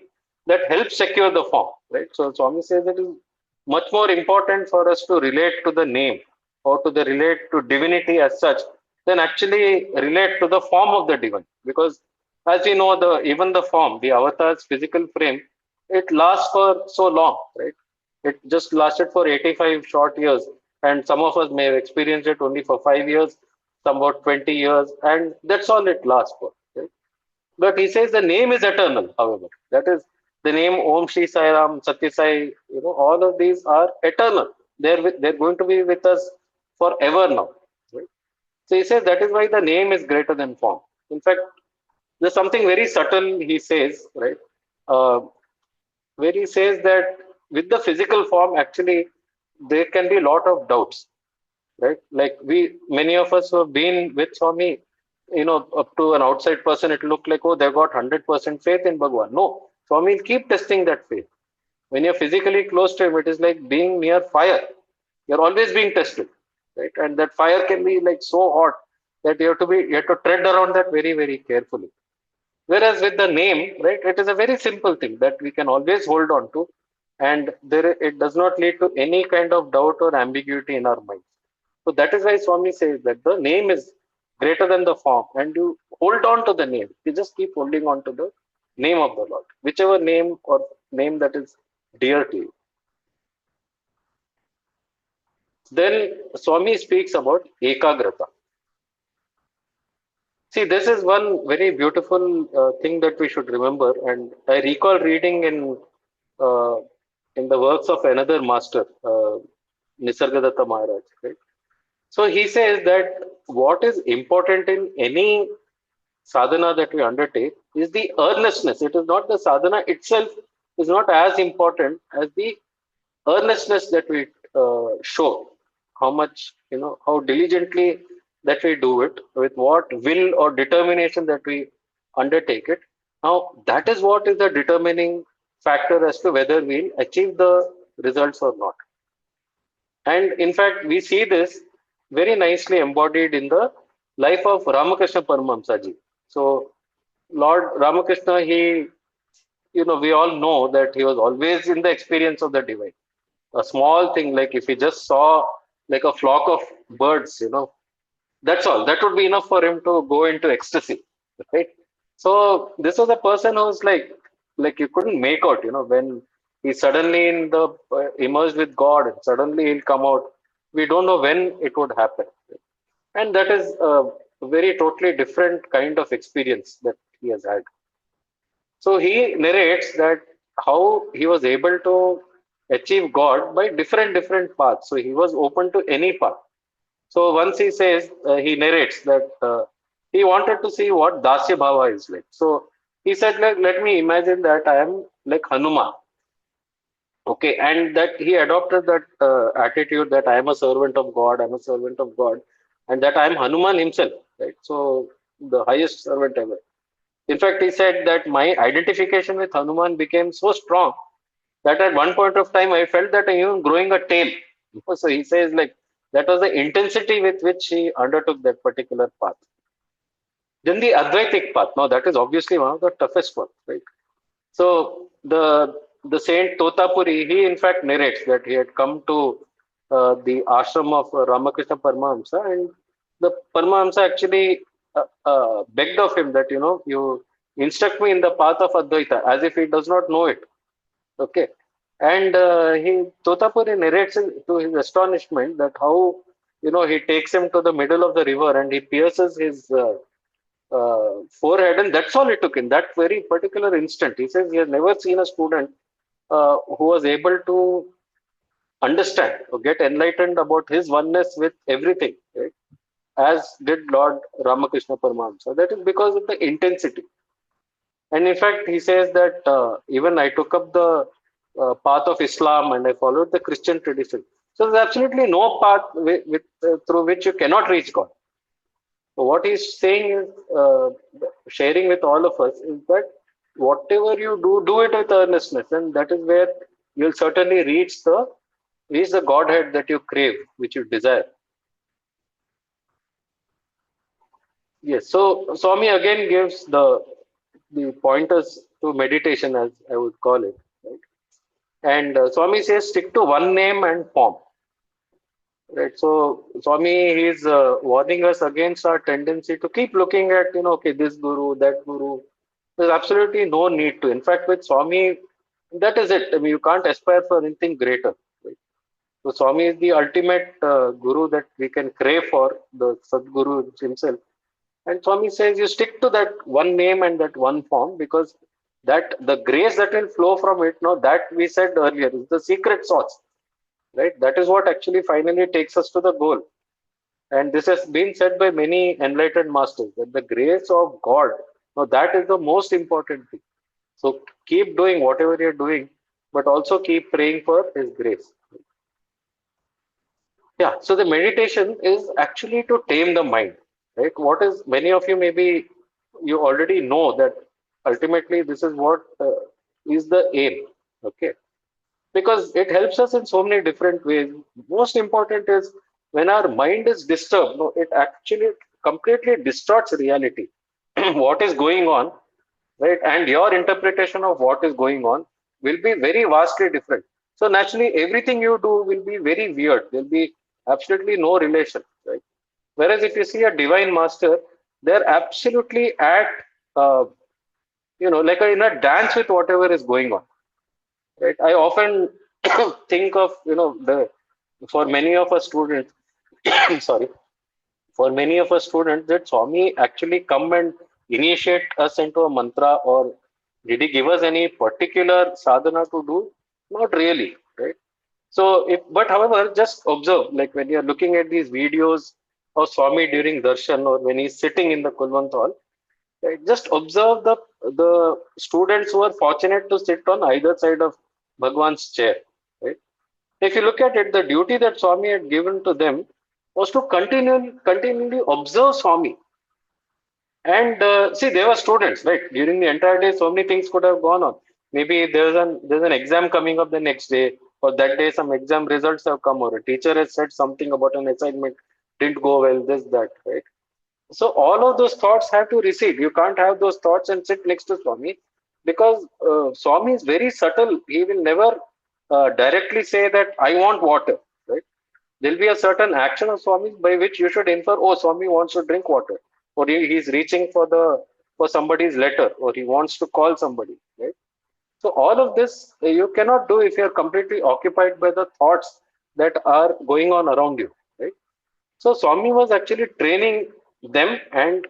that helps secure the form, right? So Swami says it is much more important for us to relate to the name, or to the relate to divinity as such, than actually relate to the form of the divine. Because as we know, the even the form, the avatar's physical frame, it lasts for so long, right? It just lasted for 85 short years, and some of us may have experienced it only for 5 years, some about 20 years, and that's all it lasts for. Right? But he says the name is eternal, however. That is the name Om Shri Sai Ram, Satya Sai, all of these are eternal. They're going to be with us forever now. Right? So he says that is why the name is greater than form. In fact, there's something very subtle he says, right? Uh, where he says that with the physical form, actually, there can be a lot of doubts, right? Like many of us who have been with Swami, up to an outside person, it looked like, oh, they've got 100% faith in Bhagwan. No, Swami will keep testing that faith. When you're physically close to him, it is like being near fire. You're always being tested, right? And that fire can be like so hot that you have to tread around that very, very carefully. Whereas with the name, right, it is a very simple thing that we can always hold on to, and it does not lead to any kind of doubt or ambiguity in our minds. So that is why Swami says that the name is greater than the form, and you hold on to the name. You just keep holding on to the name of the Lord, whichever name or name that is dear to you. Then Swami speaks about ekagrata. See, this is one very beautiful thing that we should remember, and I recall reading uh, in the works of another master, Nisargadatta Maharaj. Right? So he says that what is important in any sadhana that we undertake is the earnestness. It is not the sadhana itself is not as important as the earnestness that we show. How much, how diligently that we do it, with what will or determination that we undertake it. Now, that is what is the determining factor as to whether we'll achieve the results or not. And in fact, we see this very nicely embodied in the life of Ramakrishna Paramahamsa ji. So Lord Ramakrishna, we all know that he was always in the experience of the divine. A small thing like if he just saw like a flock of birds, that's all. That would be enough for him to go into ecstasy, right? So this was a person who's like you couldn't make out, when he suddenly in the emerged with God, and suddenly he'll come out. We don't know when it would happen, and that is a very totally different kind of experience that he has had. So he narrates that how he was able to achieve God by different paths. So he was open to any path. So once he says, he narrates that he wanted to see what Dasya Bhava is like. So he said, let me imagine that I am like Hanuman. Okay. And that he adopted that attitude that I am a servant of God, I'm a servant of God, and that I am Hanuman himself, right? So the highest servant ever. In fact, he said that my identification with Hanuman became so strong that at one point of time I felt that I am even growing a tail. So he says like that was the intensity with which he undertook that particular path. Then the Advaitic path. Now that is obviously one of the toughest ones, right? So the saint Totapuri, he in fact narrates that he had come to the ashram of Ramakrishna Paramahamsa, and the Paramahamsa actually begged of him that you instruct me in the path of Advaita, as if he does not know it. Okay, and he Totapuri narrates to his astonishment that how he takes him to the middle of the river and he pierces his forehead, and that's all it took in that very particular instant. He says he has never seen a student who was able to understand or get enlightened about his oneness with everything, right? As did Lord Ramakrishna Paramahamsa. That is because of the intensity. And in fact, he says that even I took up the path of Islam and I followed the Christian tradition. So there's absolutely no path through which you cannot reach God. So what he's saying is, sharing with all of us is that whatever you do, do it with earnestness, and that is where you'll certainly reach the Godhead that you crave, which you desire. Yes. So Swami again gives the pointers to meditation, as I would call it. Right? And Swami says stick to one name and form. Right. So Swami is warning us against our tendency to keep looking at, okay, this guru, that guru. There's absolutely no need to. In fact, with Swami, that is it. I mean, you can't aspire for anything greater. Right? So Swami is the ultimate guru that we can crave for, the Sadguru himself. And Swami says you stick to that one name and that one form, because that the grace that will flow from it, that we said earlier is the secret sauce, right? That is what actually finally takes us to the goal. And this has been said by many enlightened masters that the grace of God, that is the most important thing. So keep doing whatever you're doing, but also keep praying for His grace. Yeah, so the meditation is actually to tame the mind, right? What is many of you maybe you already know that ultimately this is what is the aim, okay? Because it helps us in so many different ways. Most important is when our mind is disturbed, no, it actually completely distorts reality. What is going on, right? And your interpretation of what is going on will be very vastly different. So naturally, everything you do will be very weird. There'll be absolutely no relation, right? Whereas if you see a divine master, they're absolutely at, uh, like in a dance with whatever is going on, right? I often think of, for many of us students, sorry, for many of us students, that Swami actually come and initiate us into a mantra, or did he give us any particular sadhana to do? Not really, right? So, but however, just observe, like when you're looking at these videos of Swami during darshan or when he's sitting in the Kulwant hall, right, just observe the students who are fortunate to sit on either side of Bhagwan's chair, right? If you look at it, the duty that Swami had given to them was to continually observe Swami. And see, they were students, right? During the entire day, so many things could have gone on. Maybe there's an exam coming up the next day, or that day some exam results have come, or a teacher has said something about an assignment. didn't go well, this, that, right? So all of those thoughts have to recede. You can't have those thoughts and sit next to Swami, because Swami is very subtle. He will never directly say that I want water, right? There'll be a certain action of Swami by which you should infer, oh, Swami wants to drink water, or he's reaching for somebody's letter, or he wants to call somebody, right? So all of this you cannot do if you are completely occupied by the thoughts that are going on around you, right? So Swami was actually training them, and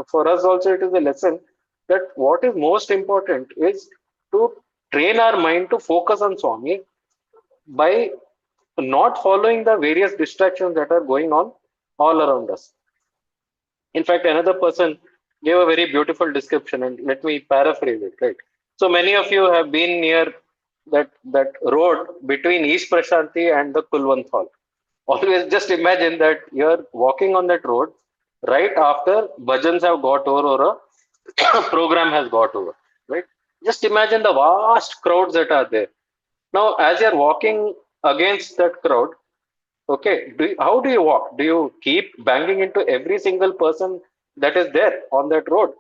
for us also it is a lesson that what is most important is to train our mind to focus on Swami by not following the various distractions that are going on all around us. In fact, another person gave a very beautiful description, and let me paraphrase it. Right. So many of you have been near that road between East Prashanti and the Kulwant Hall. Always just imagine that you're walking on that road right after bhajans have got over, or a program has got over. Right. Just imagine the vast crowds that are there. Now, as you're walking against that crowd, okay, how do you walk? Do you keep banging into every single person that is there on that road?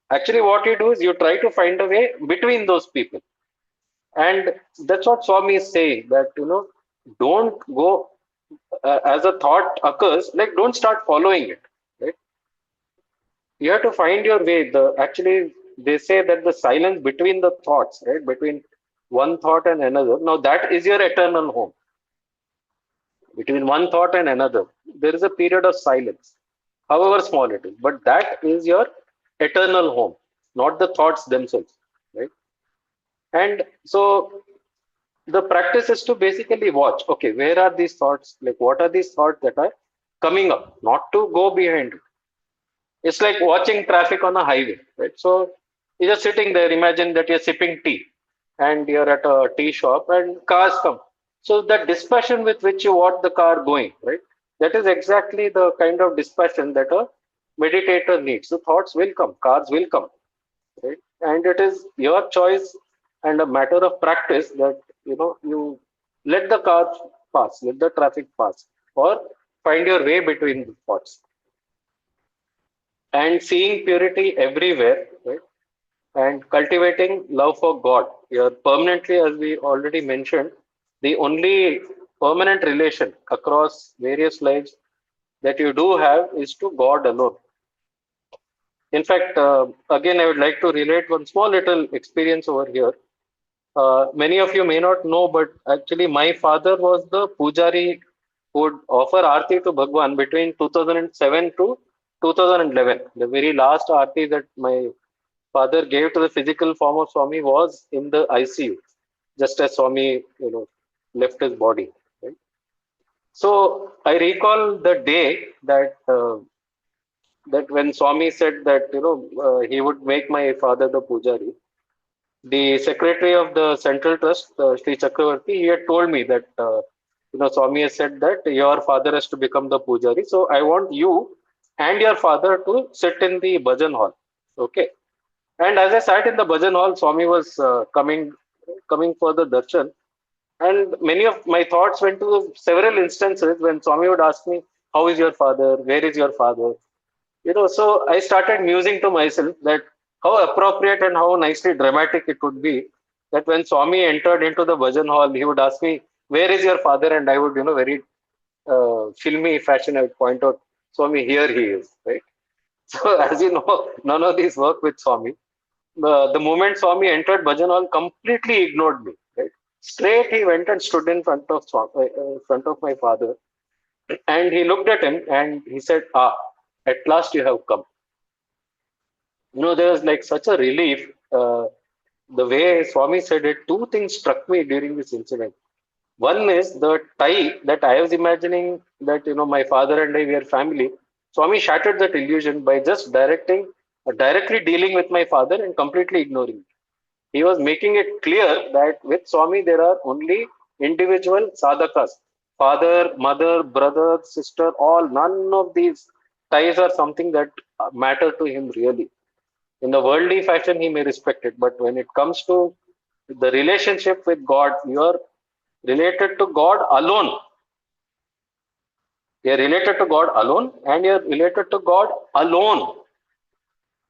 Actually, what you do is you try to find a way between those people. And that's what Swami is saying, that, don't go as a thought occurs, like, don't start following it. Right? You have to find your way. Actually, they say that the silence between the thoughts, right, between one thought and another, now that is your eternal home. Between one thought and another, there is a period of silence, however small it is, but that is your eternal home, not the thoughts themselves, right? And so the practice is to basically watch, okay, where are these thoughts? Like, what are these thoughts that are coming up? Not to go behind it. It's like watching traffic on a highway, right? So you're just sitting there, imagine that you're sipping tea and you're at a tea shop and cars come. So that dispassion with which you watch the car going, right? That is exactly the kind of dispassion that a meditator needs. So thoughts will come, cars will come, right? And it is your choice and a matter of practice that you let the car pass, let the traffic pass, or find your way between the thoughts. And seeing purity everywhere, right? And cultivating love for God. You're permanently, as we already mentioned, the only permanent relation across various lives that you do have is to God alone. In fact, again, I would like to relate one small little experience over here. Many of you may not know, but actually, my father was the pujari who would offer arti to Bhagwan between 2007 to 2011. The very last arti that my father gave to the physical form of Swami was in the ICU, just as Swami, left his body. Right? So I recall the day that when Swami said that he would make my father the pujari. The secretary of the Central Trust, Sri Chakravarti, he had told me that Swami has said that your father has to become the pujari. So I want you and your father to sit in the bhajan hall. Okay. And as I sat in the bhajan hall, Swami was coming for the darshan, and many of my thoughts went to several instances when Swami would ask me, "How is your father? Where is your father?" So I started musing to myself that how appropriate and how nicely dramatic it would be that when Swami entered into the bhajan hall, he would ask me, "Where is your father?" And I would, very filmy fashion, I would point out, "Swami, here he is," right? So as you know, none of these work with Swami. The moment Swami entered Bhajan Hall, completely ignored me. Right? Straight he went and stood in front of my father, and he looked at him and he said, "Ah, at last you have come." There was like such a relief. The way Swami said it, two things struck me during this incident. One is the tie that I was imagining that my father and I were family. Swami shattered that illusion by just directly dealing with my father and completely ignoring me. He was making it clear that with Swami there are only individual sadhakas. Father, mother, brother, sister, all, none of these ties are something that matter to him really. In the worldly fashion, he may respect it, but when it comes to the relationship with God, you are related to God alone. You're related to God alone, and you're related to God alone.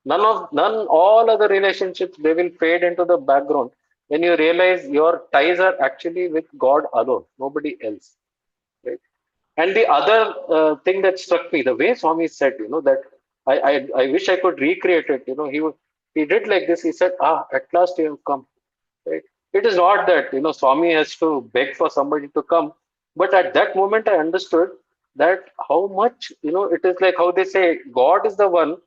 None all other relationships, they will fade into the background when you realize your ties are actually with God alone, nobody else. Right? And the other thing that struck me, the way Swami said, that I wish I could recreate it. He did like this. He said, at last you have come. Right? It is not that Swami has to beg for somebody to come, but at that moment I understood that how much it is like how they say God is the one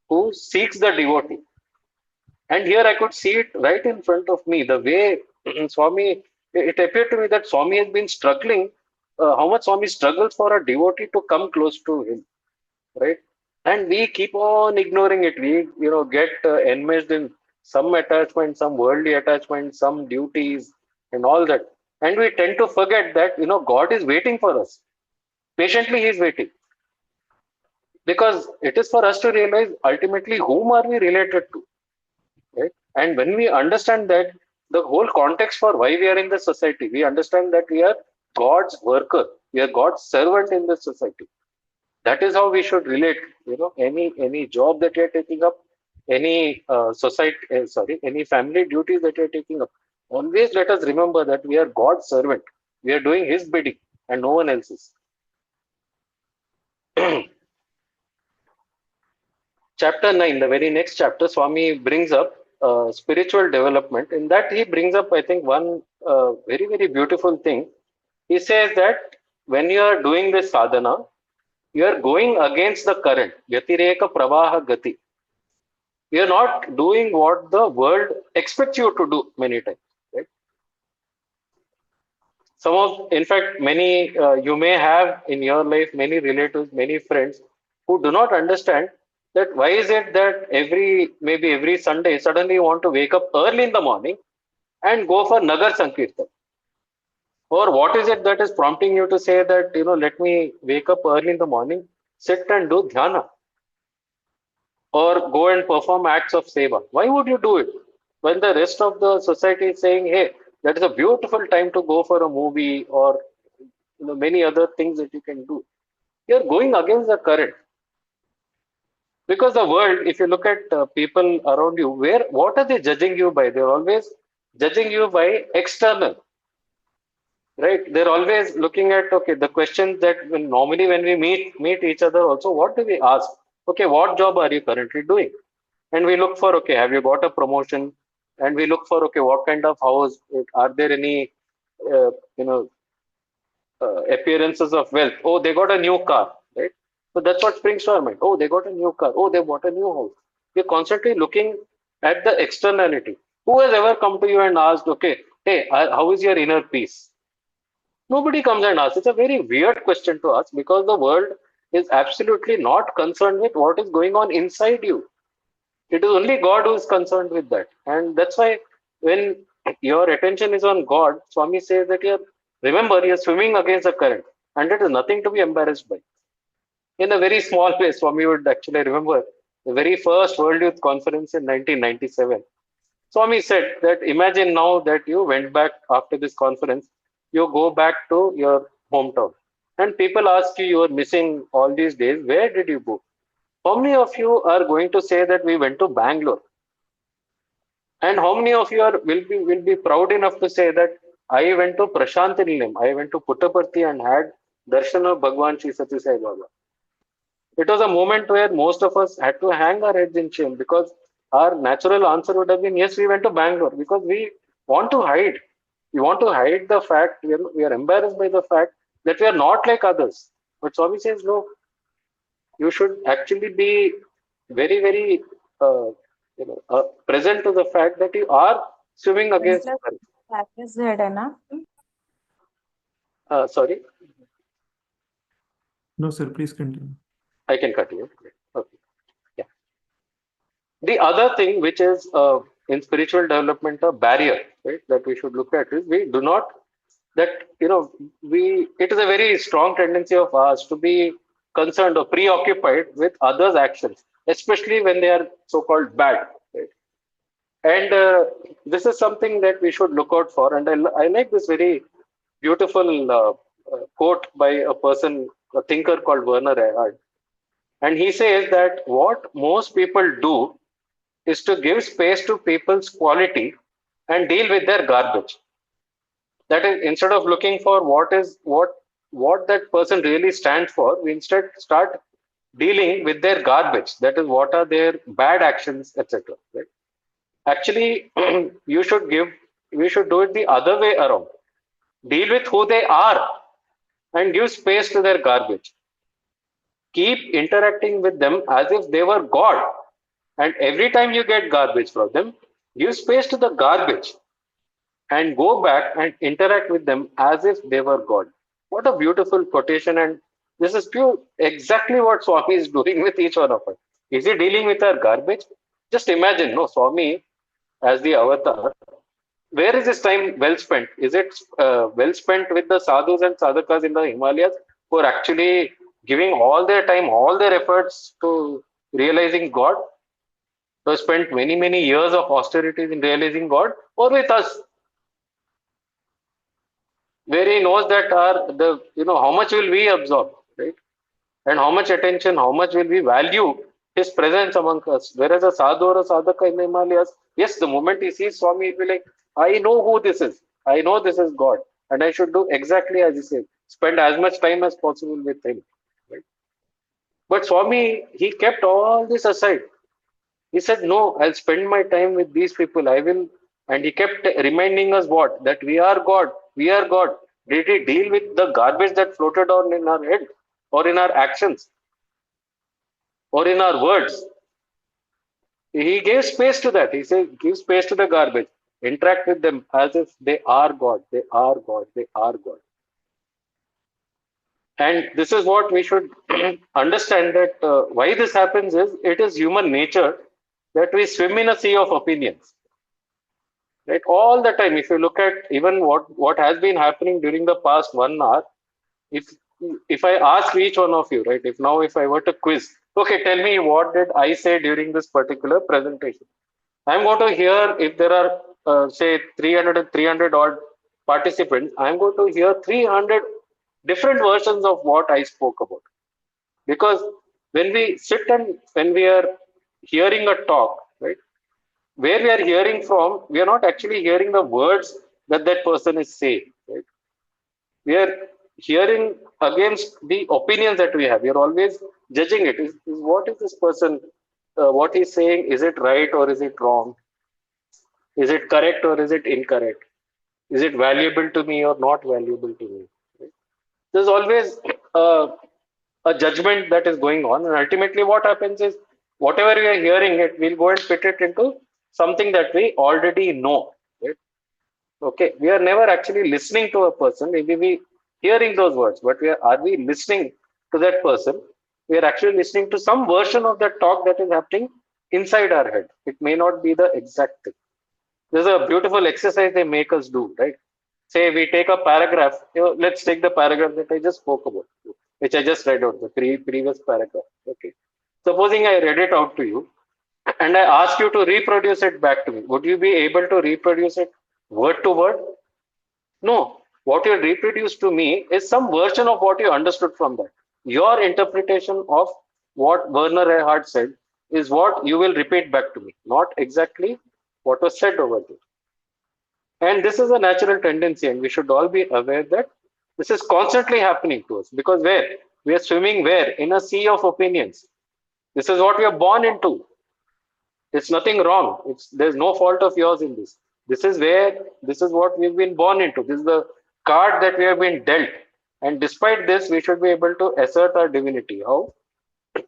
who seeks the devotee, and here I could see it right in front of me. The way Swami, it appeared to me that Swami has been struggling. How much Swami struggles for a devotee to come close to him, right? And we keep on ignoring it. We get enmeshed in some attachment, some worldly attachment, some duties, and all that, and we tend to forget that God is waiting for us patiently. He is waiting because it is for us to realize ultimately whom are we related to, right? And when we understand that, the whole context for why we are in the society, we understand that we are God's worker, we are God's servant in the society. That is how we should relate. Any job that you're taking up, any any family duties that you're taking up, always let us remember that we are God's servant. We are doing His bidding and no one else's. Chapter 9, the very next chapter, Swami brings up spiritual development. In that, he brings up, I think, one very, very beautiful thing. He says that when you are doing this sadhana, you are going against the current. Yatireka pravaha gati. You are not doing what the world expects you to do many times. Right? In fact, many, you may have in your life many relatives, many friends who do not understand that why is it that maybe every Sunday, suddenly you want to wake up early in the morning and go for Nagar Sankirtan? Or what is it that is prompting you to say that, let me wake up early in the morning, sit and do dhyana, or go and perform acts of seva? Why would you do it when the rest of the society is saying, hey, that is a beautiful time to go for a movie, or many other things that you can do? You're going against the current, because the world, if you look at people around you, what are they judging you by? They're always judging you by external, right? They're always looking at, okay, the questions that normally when we meet each other also, what do we ask? Okay, what job are you currently doing? And we look for, okay, have you got a promotion? And we look for, okay, what kind of house? Are there any uh, you know appearances of wealth? Oh, they got a new car, right? So that's what springs to our mind. Oh, they got a new car. Oh, they bought a new house. We're constantly looking at the externality. Who has ever come to you and asked, okay, hey, how is your inner peace? Nobody comes and asks. It's a very weird question to ask, because the world is absolutely not concerned with what is going on inside you. It is only God who is concerned with that. And that's why when your attention is on God, Swami says that you're swimming against the current, and it is nothing to be embarrassed by. In a very small way, Swami would actually remember the very first World Youth Conference in 1997. Swami said that imagine now that you went back after this conference, you go back to your hometown, and people ask you, you are missing all these days, where did you go? How many of you are going to say that we went to Bangalore? And how many of you will be proud enough to say that I went to Prashanti Nilayam, I went to Puttaparthi and had darshan of Bhagwan Sri Sati Sai Baba? It was a moment where most of us had to hang our heads in shame, because our natural answer would have been, yes, we went to Bangalore, because we want to hide. We want to hide the fact, we are embarrassed by the fact that we are not like others. But Swami says, no, you should actually be very, very present to the fact that you are swimming against the current. Practice है ना. Sorry, No, sir, please continue. I can continue. Okay. Yeah. The other thing which is in spiritual development a barrier, right, that we should look at is we do not that we it is a very strong tendency of us to be concerned or preoccupied with others' actions, especially when they are so-called bad. Right? And this is something that we should look out for. And I like this very beautiful quote by a person a thinker called Werner Erhard. And he says that what most people do is to give space to people's quality and deal with their garbage. That is, instead of looking for what that person really stands for, we instead start dealing with their garbage. That is, what are their bad actions, etc. Right? Actually, you should give. We should do it the other way around. Deal with who they are and give space to their garbage. Keep interacting with them as if they were God. And every time you get garbage from them, give space to the garbage and go back and interact with them as if they were God. What a beautiful quotation. And this is pure exactly what Swami is doing with each one of us. Is he dealing with our garbage? Just imagine, no, Swami as the avatar. Where is this time well spent? Is it well spent with the sadhus and sadhakas in the Himalayas who are actually giving all their time, all their efforts to realizing God? Who spent many, many years of austerities in realizing God, or with us, where he knows that our the how much will we absorb, right? And how much attention, how much will we value his presence among us. Whereas a sadhu or a sadhaka in the Himalayas, yes, the moment he sees Swami, he'll be like, I know who this is. I know this is God. And I should do exactly as he said. Spend as much time as possible with him. Right? But Swami, he kept all this aside. He said, no, I'll spend my time with these people. I will. And he kept reminding us what? That we are God. We are God. Did he deal with the garbage that floated on in our head or in our actions or in our words? He gave space to that. He said, give space to the garbage. Interact with them as if they are God. They are God. They are God. And this is what we should understand that why this happens is it is human nature that we swim in a sea of opinions. Right? All the time. If you look at even what has been happening during the past 1 hour, if if I ask each one of you, right? If I were to quiz, okay, tell me what did I say during this particular presentation? I'm going to hear if there are, say, 300 and 300 odd participants, I'm going to hear 300 different versions of what I spoke about. Because when we sit and when we are hearing a talk, right, where we are hearing from, we are not actually hearing the words that that person is saying, right? We are hearing against the opinions that we have. We are always judging it. Is what is this person, what he's saying, is it right or is it wrong? Is it correct or is it incorrect? Is it valuable to me or not valuable to me? Right? There's always a judgment that is going on, and ultimately, what happens is whatever we are hearing, it we'll go and fit it into something that we already know. Right? Okay, we are never actually listening to a person. Maybe we hearing those words, but are we listening to that person? We are actually listening to some version of that talk that is happening inside our head. It may not be the exact thing. There's a beautiful exercise they make us do, right? Say we take a paragraph. Let's take the paragraph that I just spoke about, which I just read out, the previous paragraph. Okay. Supposing I read it out to you and I ask you to reproduce it back to me, would you be able to reproduce it word to word? No. What you reproduce to me is some version of what you understood from that. Your interpretation of what Werner Erhard said is what you will repeat back to me, not exactly what was said over there. And this is a natural tendency, and we should all be aware that this is constantly happening to us because where? We are swimming where? In a sea of opinions. This is what we are born into. It's nothing wrong. There's no fault of yours in this. This is what we've been born into. This is the card that we have been dealt. And despite this, we should be able to assert our divinity. How?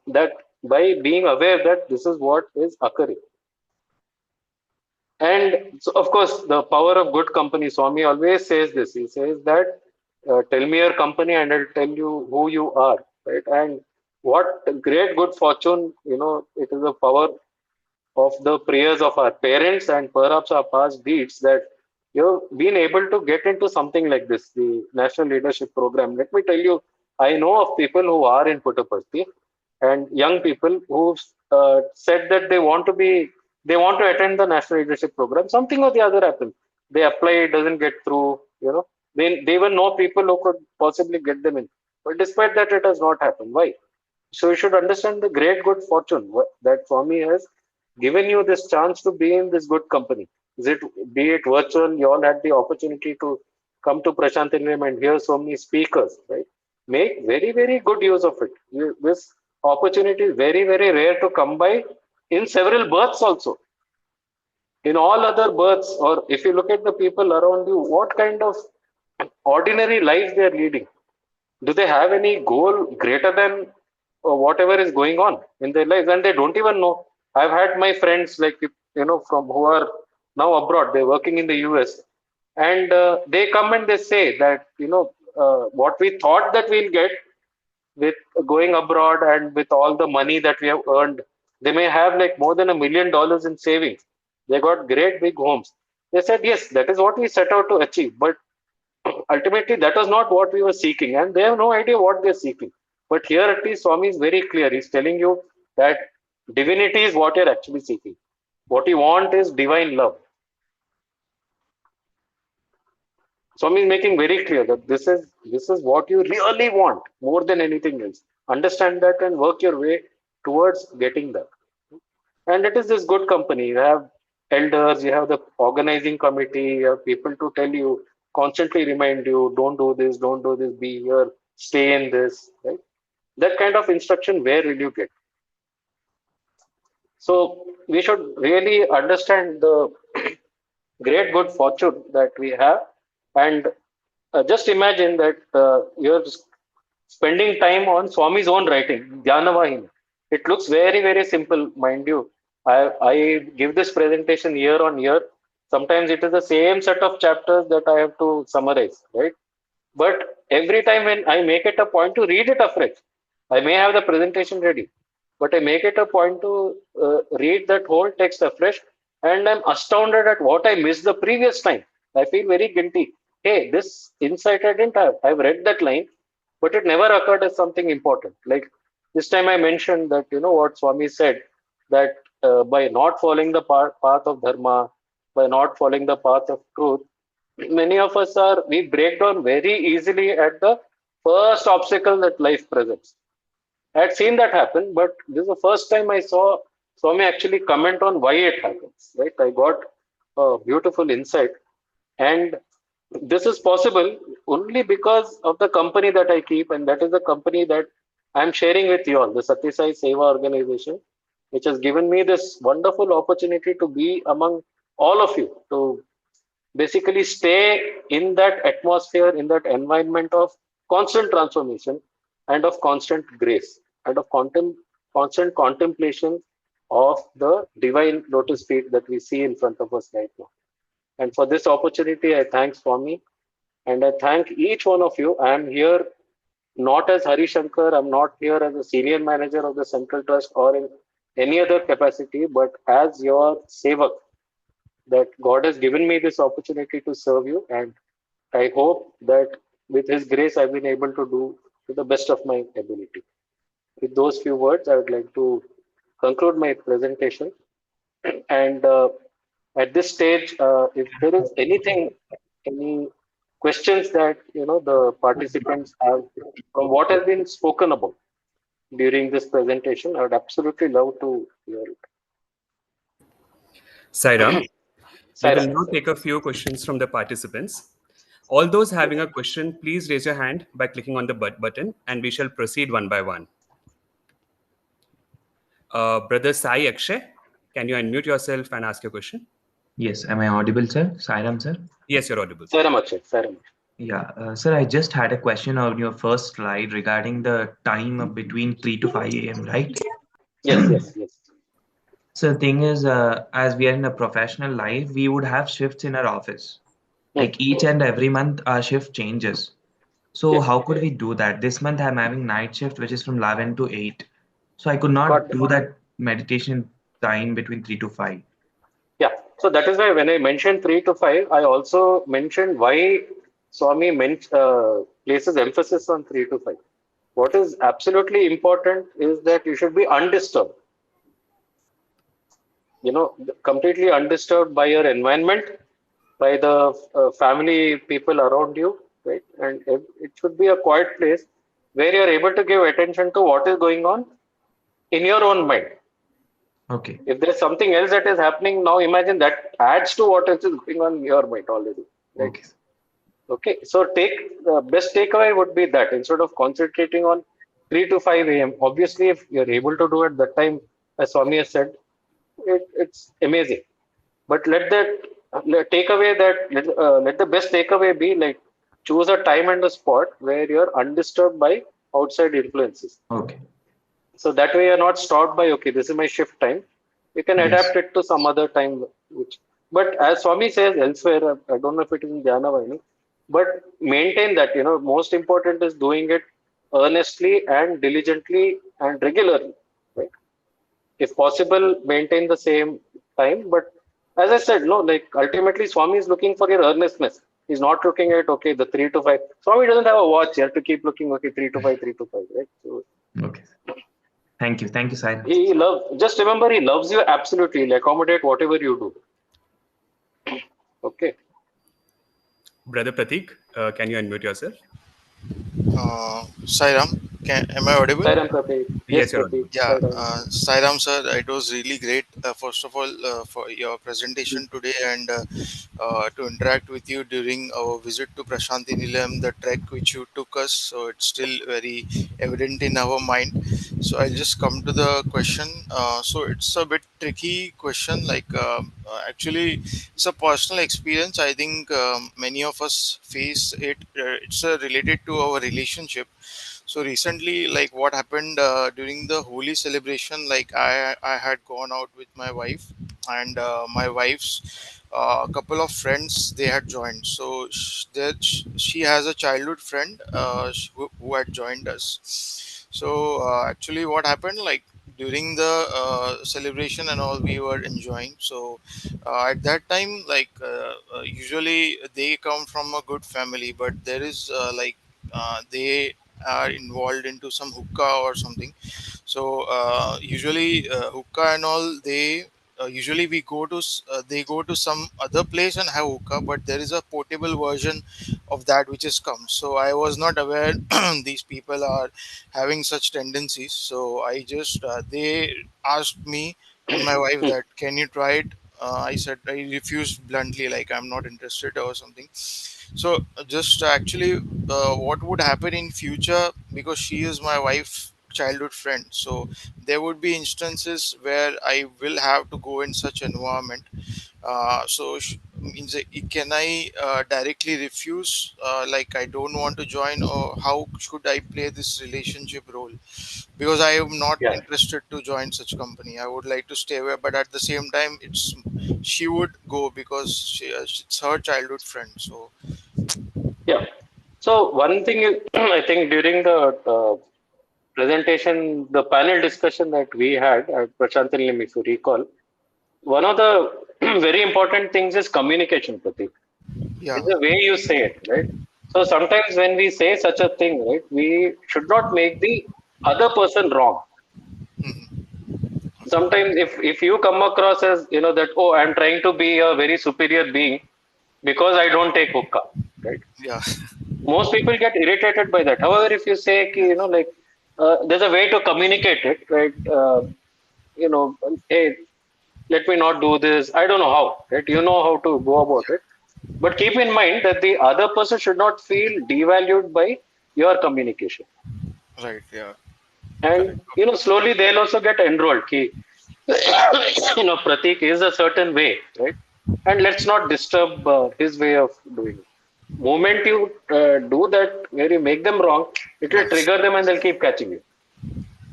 That by being aware that this is what is occurring. And so, of course, the power of good company. Swami always says this. He says that, tell me your company and I'll tell you who you are. Right. And what great good fortune, it is the power of the prayers of our parents and perhaps our past deeds that you've been able to get into something like this, the National Leadership Program. Let me tell you, I know of people who are in Puttaparthi and young people who said that they want to attend the National Leadership Program. Something or the other happens. They apply, it doesn't get through, they even know people who could possibly get them in. But despite that, it has not happened. Why? So you should understand the great good fortune that Swami has given you this chance to be in this good company. Is it be it virtual? You all had the opportunity to come to Prashantinim and hear so many speakers, right? Make very very good use of it. This opportunity is very very rare to come by in several births also. In all other births, or if you look at the people around you, what kind of ordinary life they are leading? Do they have any goal greater than whatever is going on in their lives? And they don't even know. I've had my friends like from who are now abroad. They're working in the US, and they come and they say that what we thought that we'll get with going abroad and with all the money that we have earned, they may have like more than $1 million in savings. They got great big homes. They said, yes, that is what we set out to achieve. But ultimately, that was not what we were seeking. And they have no idea what they're seeking. But here at least, Swami is very clear. He's telling you that divinity is what you're actually seeking. What you want is divine love. Swami is making very clear that this is what you really want more than anything else. Understand that and work your way towards getting that. And it is this good company. You have elders, you have the organizing committee, you have people to tell you, constantly remind you, don't do this, be here, stay in this, right? That kind of instruction, where will you get? So we should really understand the great good fortune that we have, and just imagine that you're spending time on Swami's own writing, Dhyanavahini. It looks very, very simple, mind you. I give this presentation year on year. Sometimes it is the same set of chapters that I have to summarize, right? But every time when I make it a point to read it afresh, I may have the presentation ready, but I make it a point to read that whole text afresh, and I'm astounded at what I missed the previous time. I feel very guilty. Hey, this insight I didn't have. I've read that line, but it never occurred as something important. Like this time I mentioned that, what Swami said, that by not following the path of Dharma, by not following the path of truth, many of us we break down very easily at the first obstacle that life presents. I had seen that happen, but this is the first time I saw Swami actually comment on why it happens. Right? I got a beautiful insight, and this is possible only because of the company that I keep, and that is the company that I'm sharing with you all, the Satyasai Seva organization, which has given me this wonderful opportunity to be among all of you, to basically stay in that atmosphere, in that environment of constant transformation and of constant grace and of constant contemplation of the divine lotus feet that we see in front of us right now. And for this opportunity, I thank Swami, and I thank each one of you. I am here not as Hari Shankar, I'm not here as a senior manager of the Central Trust or in any other capacity, but as your sevak, that God has given me this opportunity to serve you. And I hope that with His grace, I've been able to do to the best of my ability. With those few words, I would like to conclude my presentation. And at this stage, if there is anything, any questions that the participants have from what has been spoken about during this presentation, I would absolutely love to hear it. Sairam, we will Saira. now take a few questions from the participants. All those having a question, please raise your hand by clicking on the button and we shall proceed one by one. Brother Sai Akshay, can you unmute yourself and ask your question? Yes, am I audible, sir? Sairam, sir? Yes, you're audible. Saira Makshay, Saira Makshay. Yeah, sir, I just had a question on your first slide regarding the time between 3 to 5 a.m., right? Yes, yes, yes. So the thing is, as we are in a professional life, we would have shifts in our office. Hmm. Like each and every month, our shift changes. So Yes, how could we do that? This month I'm having night shift, which is from 11 to 8. So I could got not that. do that meditation time between 3 to 5. Yeah. So that is why when I mentioned 3 to 5, I also mentioned why Swami places emphasis on 3 to 5. What is absolutely important is that you should be undisturbed, completely undisturbed by your environment, by the family people around you, right? And it should be a quiet place where you're able to give attention to what is going on in your own mind. Okay. If there's something else that is happening now, imagine that adds to what is going on in your mind already. Right? Okay. Okay. So take the best takeaway would be that instead of concentrating on 3 to 5 a.m., obviously, if you're able to do it that time, as Swami has said, it's amazing. But take away let the best takeaway be like choose a time and a spot where you're undisturbed by outside influences. Okay. So that way you're not stopped by okay, this is my shift time. You can Yes. adapt it to some other time. But as Swami says elsewhere, I don't know if it is in Jnana Vahini, but maintain that most important is doing it earnestly and diligently and regularly. Right? If possible, maintain the same time. But as I said, no, like ultimately, Swami is looking for your earnestness. He's not looking at okay, the 3 to 5. Swami doesn't have a watch. You have to keep looking okay, 3 to 5, 3 to 5, right? So Okay. Thank you. Thank you, Sai. he loves. Just remember, he loves you absolutely. He'll accommodate whatever you do. Okay. Brother Pratik, can you unmute yourself? Sairam, am I audible? Sairam Pratik. Yes, Yes, you're Pratik. audible. Yeah, Sairam. Sairam sir, it was really great. First of all, for your presentation today and to interact with you during our visit to Prashanti Nilayam, the trek which you took us. So it's still very evident in our mind. So I'll just come to the question. So it's a bit tricky question. Like actually, it's a personal experience. I think many of us face it. It's related to our relationship. So recently, like what happened during the Holi celebration, like I had gone out with my wife and my wife's couple of friends they had joined. So she has a childhood friend who had joined us. So actually, what happened like during the celebration and all, we were enjoying. So at that time, like usually they come from a good family, but there is they are involved into some hookah or something. So usually hookah and all, they usually they go to some other place and have hookah, but there is a portable version of that which has come. So I was not aware these people are having such tendencies. So I just they asked me and my wife Hmm. that can you try it. I said I refused bluntly, like I'm not interested or something. So just actually what would happen in future, because she is my wife childhood friend, so there would be instances where I will have to go in such environment. Means can I directly refuse, like I don't want to join, or how should I play this relationship role? Because I am not Yeah. interested to join such company. I would like to stay away, but at the same time, she would go because it's her childhood friend. So Yeah. So one thing is, I think during the presentation, the panel discussion that we had at Prashantilim, if you recall, one of the very important things is communication, Pratik. yeah. It's the way you say it, right? So sometimes when we say such a thing, right, we should not make the other person wrong. Mhm. Sometimes if you come across as that oh I'm trying to be a very superior being because I don't take hookah, right? Yeah. Most people get irritated by that. However, if you say ki, like there's a way to communicate it, right? Hey, let me not do this. I don't know how, right? You know how to go about it. But keep in mind that the other person should not feel devalued by your communication. Right. Yeah. And Correct. Okay. slowly they'll also get enrolled. Ki, Pratik is a certain way, right? And let's not disturb his way of doing it. Moment you do that, where you make them wrong, it will Yes. trigger them and they'll keep catching you.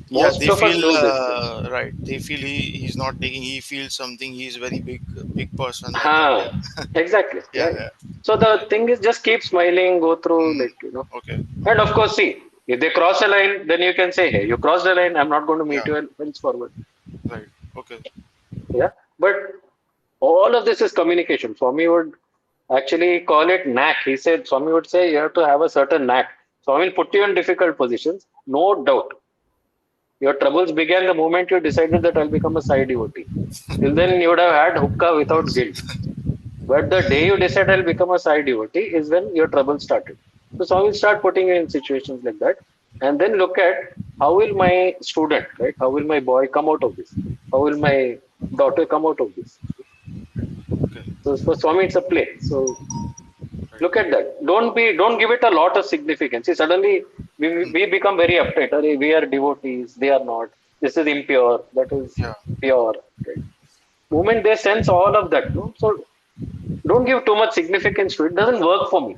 Yeah, Most they of us feel do this thing. right. They feel he's not taking. He feels something. He's very big person like that. Ha, Yeah. exactly, Yeah. right? Yeah. So the thing is just keep smiling, go through Mm. like. Okay. And of course, see, if they cross a line, then you can say, hey, you crossed the line, I'm not going to meet Yeah. you henceforward. Right. Okay. Yeah. But all of this is communication. Swami would actually call it knack. Swami would say you have to have a certain knack. Swami will put you in difficult positions, no doubt. Your troubles began the moment you decided that I'll become a side devotee. Till then, you would have had hookah without Yes. guilt. But the day you decide I'll become a side devotee is when your trouble started. So Swami will start putting you in situations like that. and then look at how will my student, right? How will my boy come out of this? How will my daughter come out of this? Okay. So for Swami, it's a play. So Right. look at that. Don't give it a lot of significance. See, suddenly we become very uptight. Arey, we are devotees, they are not. This is impure, that is Yeah. pure. Right? Moment they sense all of that, no? So don't give too much significance to it. It doesn't work for me.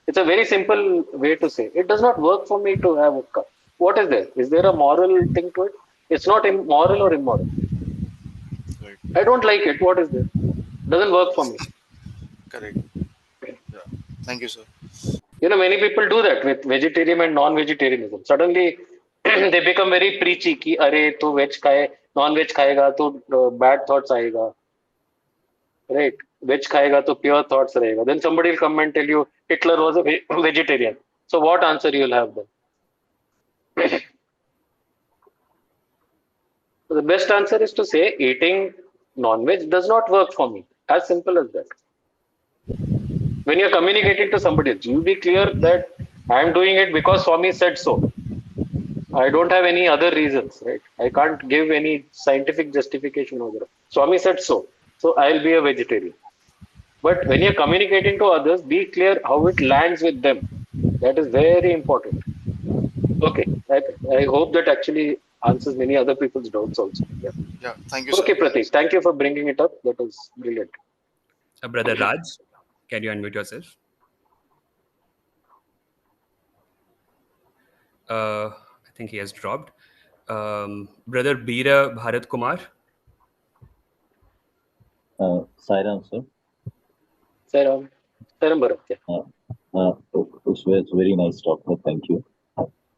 It's a very simple way to say. It does not work for me to have a car. What is there? Is there a moral thing to it? It's not moral or immoral. Right. I don't like it. What is there? Doesn't work for me. Correct. Yeah. Thank you, sir. Many people do that with vegetarian and non-vegetarianism. Suddenly, they become very preachy कि अरे तू veg खाए non veg खाएगा तो bad thoughts आएगा right veg खाएगा तो pure thoughts रहेगा then somebody will come and tell you Hitler was a vegetarian so what answer you will have then the best answer is to say eating non-veg does not work for me as simple as that when you're communicating to somebody else you be clear that I'm doing it because Swami said so I don't have any other reasons, right? I can't give any scientific justification over it. Swami said so. So I'll be a vegetarian. But when you're communicating to others, be clear how it lands with them. That is very important. Okay. I hope that actually answers many other people's doubts also. Yeah. Yeah. Thank you, sir. Okay, Thank you, Pratik. sir. Thank you for bringing it up. That was brilliant. Brother Raj, can you unmute yourself? I think he has dropped. Brother Bira Bharat Kumar. Sairam, sir. Sairam. Sairam Bharat. Yeah. It's very nice talk, sir. Thank you.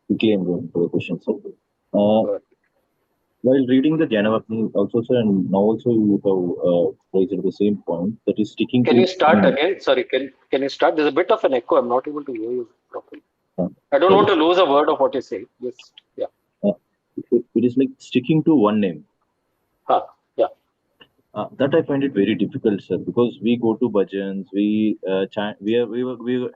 Quickly, I'm going to the question, sir. Bharat. While reading the Janavakni, also, sir, and now also you have raised the same point that is sticking Can to. you start again? Sorry, can you start? There's a bit of an echo. I'm not able to hear you properly. Uh, I don't want Sorry. to lose a word of what you say. Just yeah. Uh, it is like sticking to one name. Yeah. That I find it very difficult, sir, because we go to bhajans, we are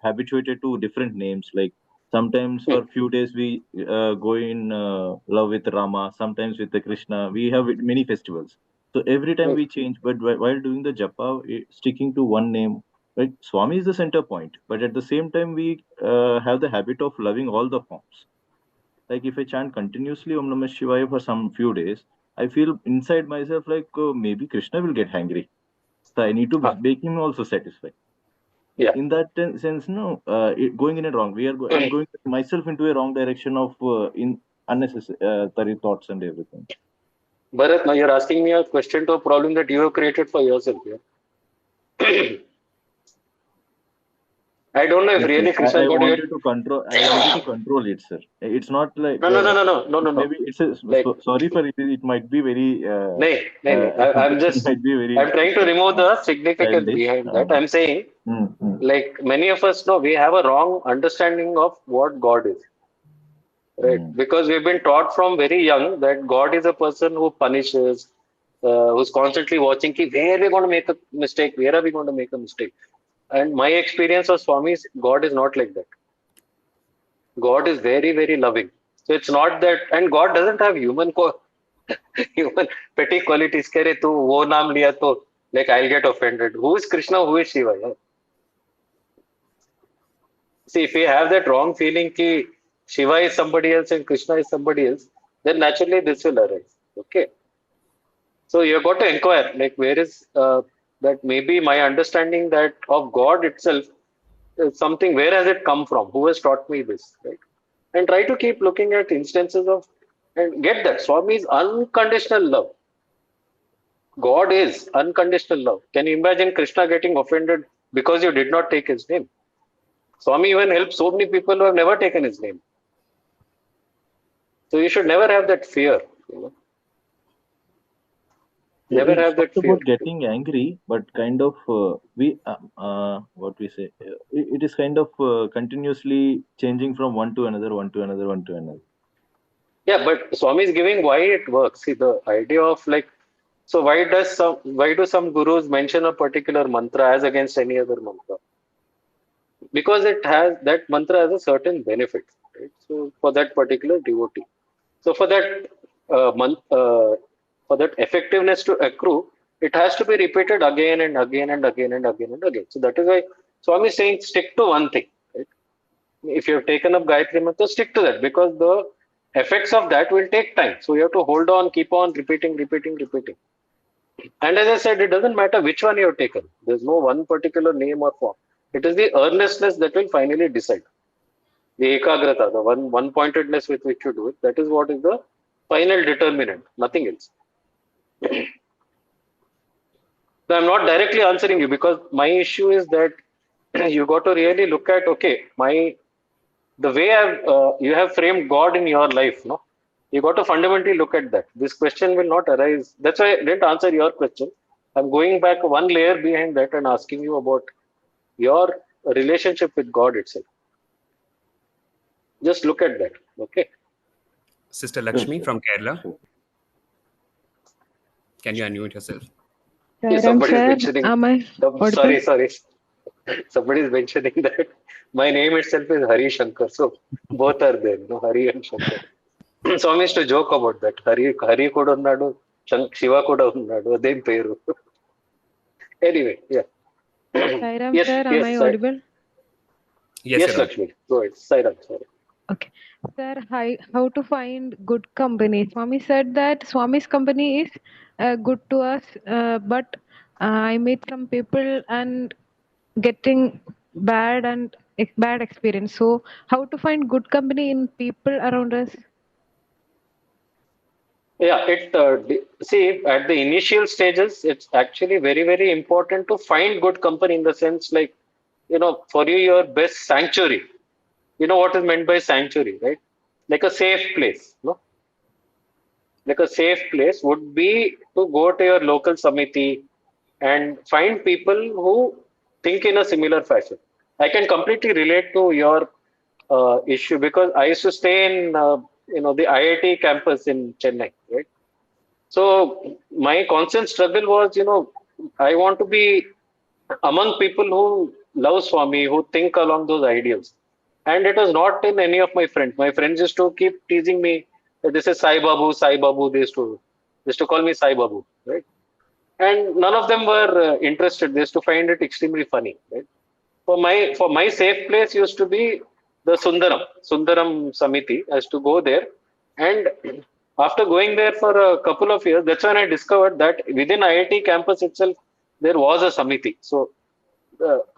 habituated to different names. Like sometimes Hmm. for few days we go in love with Rama, sometimes with the Krishna. We have many festivals, so every time Hmm. we change. But while doing the japa, sticking to one name, right? Swami is the center point, but at the same time we have the habit of loving all the forms. Like if I chant continuously Om Namah Shivaya for some few days, I feel inside myself like maybe Krishna will get angry. So I need to Huh. make him also satisfied. Yeah. In that sense, no, going in a wrong. I'm going myself into a wrong direction of in unnecessary thoughts and everything. Bharat, now you're asking me a question to a problem that you have created for yourself. Yeah. I don't know if Yes, sir. really Krishna I got your. wanted to control. I wanted to control it, sir. It's not like No, no, no, no, no, no, no, no. maybe it's a Like, sorry for it. It might be very. nay, nay, nay. I'm It just, might be very I'm trying to remove the significance childish. behind that. I'm saying, like, many of us know we have a wrong understanding of what God is, right? Mm. Because we've been taught from very young that God is a person who punishes, who's constantly watching, ki, where are we going to make a mistake? Where are we going to make a mistake? And my experience of Swami's, God is not like that. God is very, very loving. So it's not that, and God doesn't have human petty qualities. Kare tu wo naam liya to like I'll get offended. Who is Krishna? Who is Shiva? Yeah. See, if we have that wrong feeling ki Shiva is somebody else and Krishna is somebody else, then naturally this will arise. Okay. So you've got to inquire, like where is that maybe my understanding that of God itself is something, where has it come from? Who has taught me this? Right? And try to keep looking at instances of and get that Swami's unconditional love. God is unconditional love. Can you imagine Krishna getting offended because you did not take his name? Swami even helped so many people who have never taken his name. So you should never have that fear. Never It's have not that fear. about getting angry, but kind of what we say. It is kind of continuously changing from one to another, one to another, one to another. Yeah, but Swami is giving why it works. See, the idea of like, so why do some gurus mention a particular mantra as against any other mantra? Because it has that mantra has a certain benefit. right? So for that particular devotee. So for that month, for that effectiveness to accrue, it has to be repeated again and again and again and again and again. So that is why Swami is saying stick to one thing. Right? If you have taken up Gayatri Mantra, stick to that because the effects of that will take time. So you have to hold on, keep on repeating, repeating, repeating. And as I said, it doesn't matter which one you have taken. There's no one particular name or form. It is the earnestness that will finally decide. The ekagrata, the one pointedness with which you do it, that is what is the final determinant, nothing else. So I'm not directly answering you because my issue is that you got to really look at the way you have framed God in your life, no? You got to fundamentally look at that. This question will not arise. That's why I didn't answer your question. I'm going back one layer behind that and asking you about your relationship with God itself. Just look at that. Okay. Sister Lakshmi Yes, from Kerala. sure. Can you unmute yourself? Sairam Somebody is sir, mentioning. am I audible? Sorry. Somebody is mentioning that my name itself is Hari Shankar. So both are there, no Hari and Shankar. Swami used to joke about that. Hari kuda unnadu, Shiva kuda unnadu. Adem peru. Anyway, yeah. Sairam Yes, sir, am yes, I audible? Yes, yes, you're on. Lakshmi. Go ahead. Sairam, sorry. Okay. Sir, how to find good company? Swami said that Swami's company is good to us, but I meet some people and getting bad experience. So, how to find good company in people around us? Yeah, see at the initial stages, it's actually very, very important to find good company in the sense like, for you, your best sanctuary. You know what is meant by sanctuary, right? Like a safe place, no? Like a safe place would be to go to your local samiti and find people who think in a similar fashion. I can completely relate to your issue because I used to stay in the IIT campus in Chennai, right? So my constant struggle was, I want to be among people who love Swami, who think along those ideals. And it was not in any of my friends. My friends used to keep teasing me that this is Sai Babu, Sai Babu. They used to call me Sai Babu, right? And none of them were interested. They used to find it extremely funny, right? For my safe place used to be the Sundaram Samiti. I used to go there, and after going there for a couple of years, that's when I discovered that within IIT campus itself there was a Samiti. So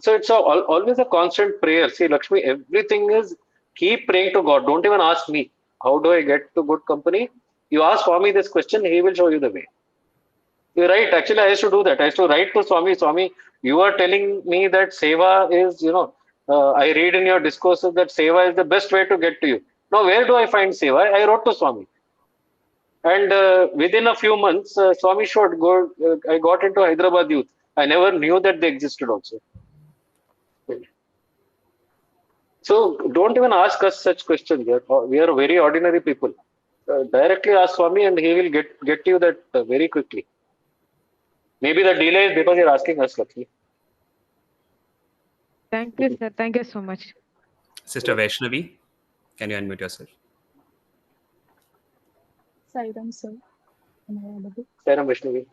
it's always a constant prayer. See, Lakshmi, everything is keep praying to God. Don't even ask me how do I get to good company. You ask Swami this question, he will show you the way. You're right. Actually, I used to do that. I used to write to Swami. Swami, you are telling me that seva is, I read in your discourses that seva is the best way to get to you. Now, where do I find seva? I wrote to Swami. And within a few months, Swami showed, I got into Hyderabad youth. I never knew that they existed also. So don't even ask us such questions. We are very ordinary people. Directly ask Swami and he will get you that very quickly. Maybe the delay is because you're asking us, Lakshmi. Thank you, sir. Thank you so much. Sister Vaishnavi, can you unmute yourself? Sairam, sir. Am I audible? Sairam Vaishnavi.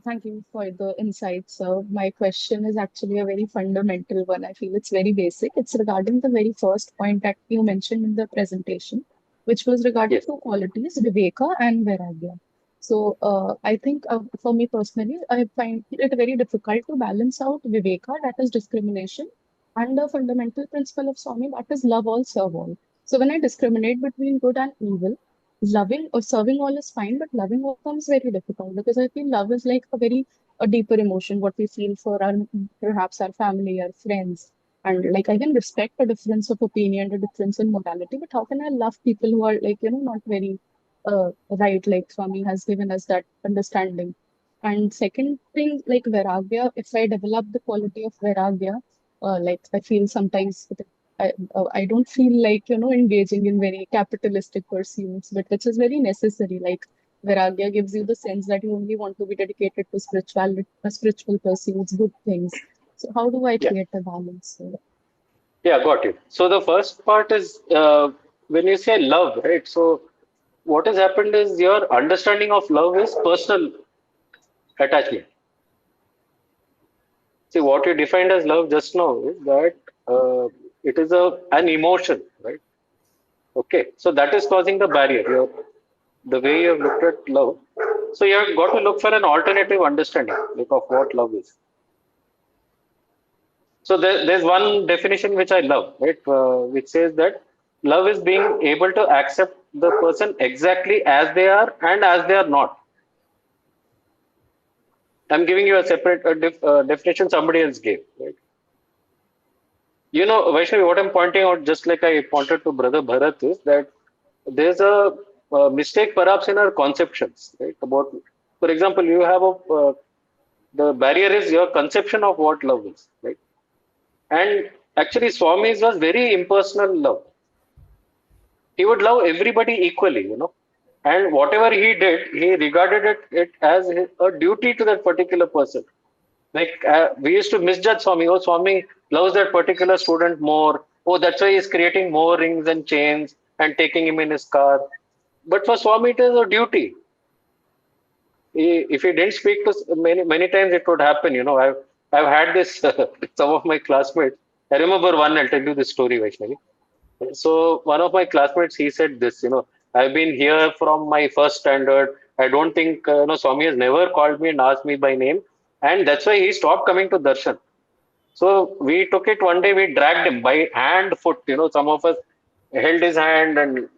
Thank you for the insights, sir. My question is actually a very fundamental one. I feel it's very basic. It's regarding the very first point that you mentioned in the presentation, which was regarding Yes. two qualities, Viveka and Vairagya. So I think for me personally, I find it very difficult to balance out Viveka, that is discrimination, and the fundamental principle of Swami, that is love all, serve all. So when I discriminate between good and evil, loving or serving all is fine, but loving all becomes very difficult because I feel love is like a deeper emotion, what we feel for our perhaps our family, our friends. And like I can respect a difference of opinion, a difference in morality, but how can I love people who are like, not very right, like Swami has given us that understanding. And second thing, like Vairagya, if I develop the quality of Vairagya, like I feel sometimes I don't feel like, engaging in very capitalistic pursuits, but which is very necessary. Like Vairagya gives you the sense that you only want to be dedicated to spiritual pursuits, good things. So how do I Yeah. create a balance? Yeah, got it. So the first part is when you say love, right? So what has happened is your understanding of love is personal attachment. See, what you defined as love just now is that it is an emotion, right? Okay, so that is causing the barrier. The way you have looked at love. So you have got to look for an alternative understanding like, of what love is. So there's one definition which I love, right? Which says that love is being able to accept the person exactly as they are and as they are not. I'm giving you a separate definition somebody else gave, right? You know, Vaishnavi, what I'm pointing out, just like I pointed to Brother Bharat, is that there's a mistake perhaps in our conceptions, right? About, for example, you have the barrier is your conception of what love is, right? And actually, Swami's was very impersonal love. He would love everybody equally, you know. And whatever he did, he regarded it as a duty to that particular person. Like we used to misjudge Swami. Oh, Swami loves that particular student more. Oh, that's why he's creating more rings and chains and taking him in his car. But for Swami, it is a duty. If he didn't speak to many times, it would happen. You know, I've had this. Some of my classmates. I remember one. I'll tell you this story, Vaishnavi. So one of my classmates, he said this. You know, I've been here from my first standard. I don't think Swami has never called me and asked me by name, and that's why he stopped coming to darshan. So we took it one day, we dragged him by hand, foot. You know, some of us held his hand and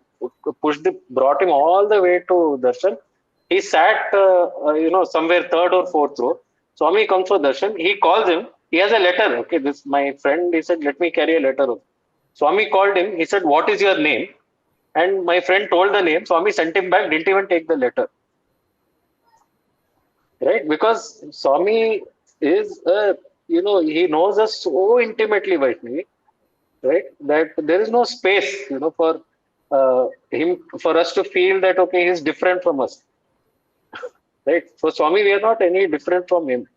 brought him all the way to darshan. He sat, somewhere third or fourth row. Swami comes for darshan. He calls him. He has a letter. Okay, this my friend. He said, "Let me carry a letter." Swami called him. He said, "What is your name?" And my friend told the name. Swami sent him back. Didn't even take the letter. Right? Because Swami is, he knows us so intimately, Vaishnavi, right? That there is no space, for him, for us to feel that, okay, he's different from us, right? For Swami, we are not any different from him.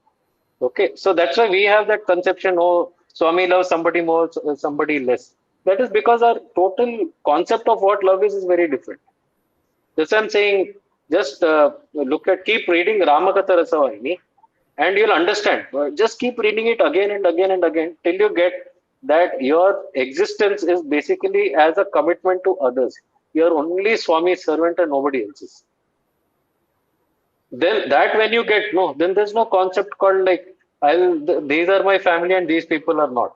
Okay. So that's why we have that conception, oh, Swami loves somebody more, somebody less. That is because our total concept of what love is very different. That's why I'm saying, just keep reading Ramakatha Rasavahini, and you'll understand. Just keep reading it again and again and again till you get that your existence is basically as a commitment to others. You're only Swami's servant and nobody else's. Then that when you get no, then there's no concept called like these are my family and these people are not.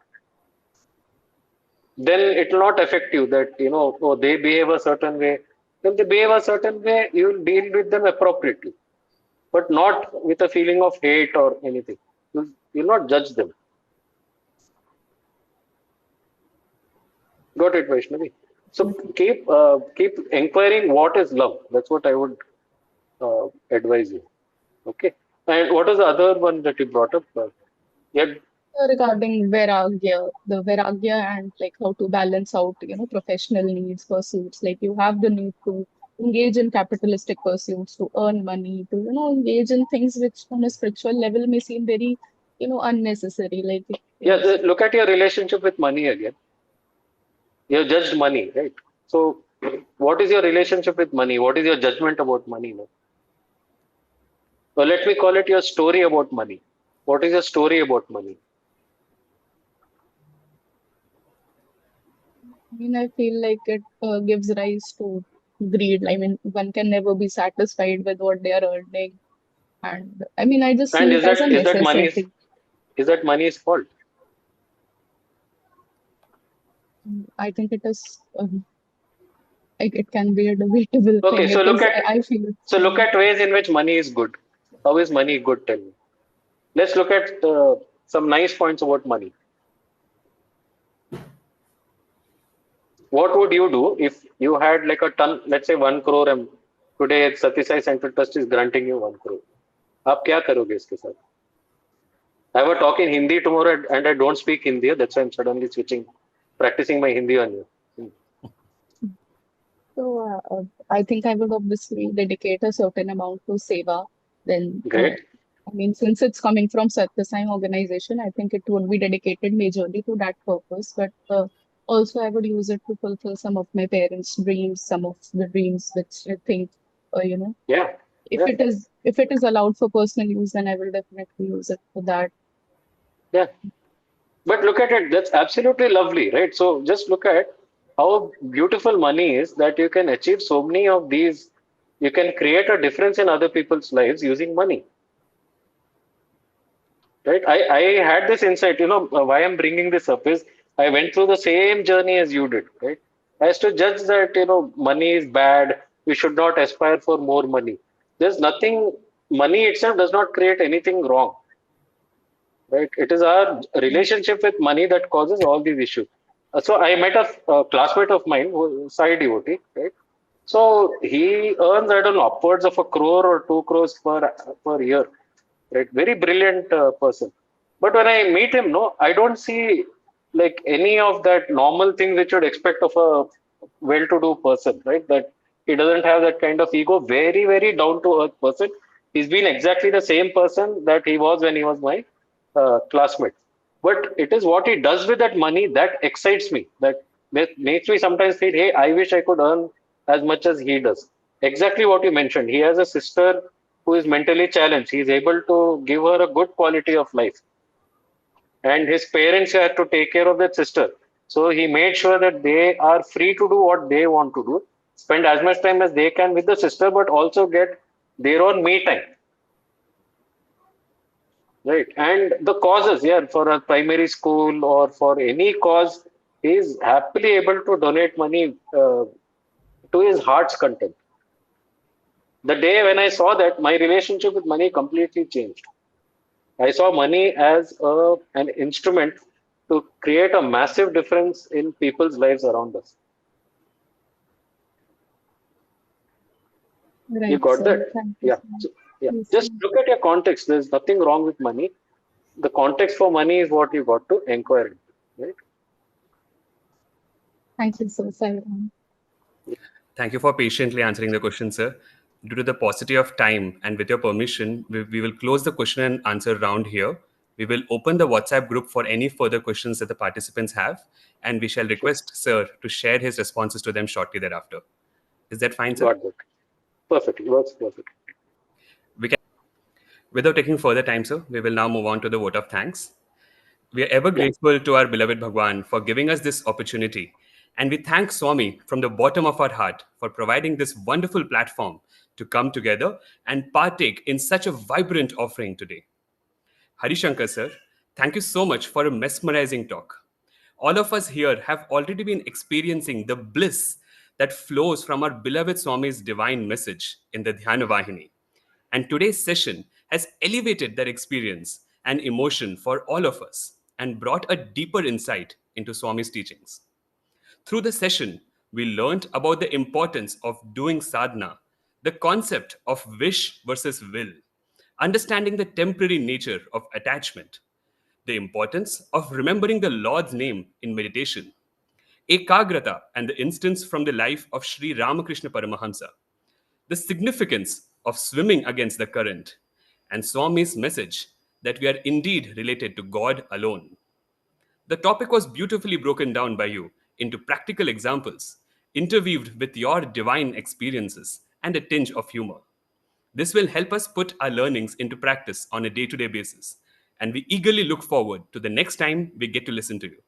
Then it will not affect you that oh, they behave a certain way. When they behave a certain way, you will deal with them appropriately, but not with a feeling of hate or anything. You'll not judge them. Got it, Vaishnavi. So keep inquiring what is love. That's what I would advise you. Okay. And what is the other one that you brought up? Yeah, Regarding Vairagya, the Vairagya and like how to balance out, professional needs, pursuits. Like you have the need to engage in capitalistic pursuits to earn money, to, engage in things which on a spiritual level may seem very, unnecessary. Like, yeah. Look at your relationship with money again. You have judged money, right? So, what is your relationship with money? What is your judgment about money now? Well, let me call it your story about money. What is your story about money? I mean, I feel like it gives rise to greed. I mean, one can never be satisfied with what they are earning. And I mean, I just And see it as a is that money's necessity. is that money's fault? I think it is, it can be a debatable Okay, thing. so It is, I feel, look at ways in which money is good. How is money good? Tell me. Let's look at some nice points about money. What would you do if you had like a ton, let's say 1 crore, and today Sati Sai Central Trust is granting you 1 crore? आप क्या करोगे इसके साथ? I will talk in Hindi tomorrow, and I don't speak Hindi. That's why I'm suddenly practicing my Hindi on you. so I think I would obviously dedicate a certain amount to seva. Then Great. I mean, since it's coming from Satya Sai organization, I think it would be dedicated majorly to that purpose. But also, I would use it to fulfill some of my parents' dreams, some of the dreams which I think, you know, Yeah. Yeah. if it is allowed for personal use, then I will definitely use it for that. Yeah. But look at it, that's absolutely lovely, right? So just look at how beautiful money is that you can achieve so many of these. You can create a difference in other people's lives using money, right? I had this insight, why I'm bringing this up is I went through the same journey as you did, right? I used to judge that, money is bad. We should not aspire for more money. There's nothing, money itself does not create anything wrong, right? It is our relationship with money that causes all these issues. So I met a classmate of mine who is Sai devotee, right? So he earns, I don't know, upwards of 1 crore or 2 crores per year, right? Very brilliant person. But when I meet him, no, I don't see like any of that normal things which you'd expect of a well-to-do person, right? That he doesn't have that kind of ego. Very, very down-to-earth person. He's been exactly the same person that he was when he was my classmate. But it is what he does with that money that excites me. That makes me sometimes feel, hey, I wish I could earn as much as he does. Exactly what you mentioned. He has a sister who is mentally challenged. He is able to give her a good quality of life. And his parents had to take care of that sister. So he made sure that they are free to do what they want to do, spend as much time as they can with the sister, but also get their own me time. Right. And the causes, yeah, for a primary school or for any cause, he is happily able to donate money to his heart's content. The day when I saw that, my relationship with money completely changed. I saw money as an instrument to create a massive difference in people's lives around us. You Right, got sir. that? Thank you Yeah. so much. So, yeah. Yes, Just sir. look at your context. There's nothing wrong with money. The context for money is what you got to inquire into, right? Thank you, sir. Sairam. Thank you for patiently answering the question, sir. Due to the paucity of time and with your permission, we will close the question and answer round here. We will open the WhatsApp group for any further questions that the participants have, and we shall Sure. request sir to share his responses to them shortly thereafter. Is that fine, sir? Got that. Perfect. It works perfect. We can, without taking further time, sir, we will now move on to the vote of thanks. We are ever Yeah. grateful to our beloved Bhagwan for giving us this opportunity. And we thank Swami from the bottom of our heart for providing this wonderful platform to come together and partake in such a vibrant offering today. Hari Shankar sir, thank you so much for a mesmerizing talk. All of us here have already been experiencing the bliss that flows from our beloved Swami's divine message in the Dhyana Vahini. And today's session has elevated that experience and emotion for all of us and brought a deeper insight into Swami's teachings. Through the session, we learned about the importance of doing sadhana, the concept of wish versus will, understanding the temporary nature of attachment, the importance of remembering the Lord's name in meditation, ekagrata and the instance from the life of Sri Ramakrishna Paramahamsa, the significance of swimming against the current, and Swami's message that we are indeed related to God alone. The topic was beautifully broken down by you into practical examples, interweaved with your divine experiences and a tinge of humor. This will help us put our learnings into practice on a day to day basis, and we eagerly look forward to the next time we get to listen to you.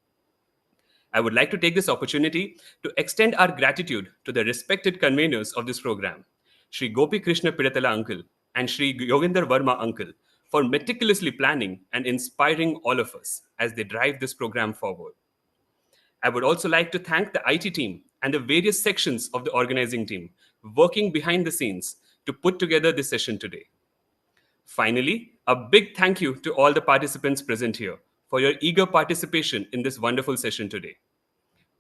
I would like to take this opportunity to extend our gratitude to the respected conveners of this program, Sri Gopi Krishna Piratala Uncle and Sri Yoginder Verma Uncle, for meticulously planning and inspiring all of us as they drive this program forward. I would also like to thank the IT team and the various sections of the organizing team working behind the scenes to put together this session today. Finally, a big thank you to all the participants present here for your eager participation in this wonderful session today.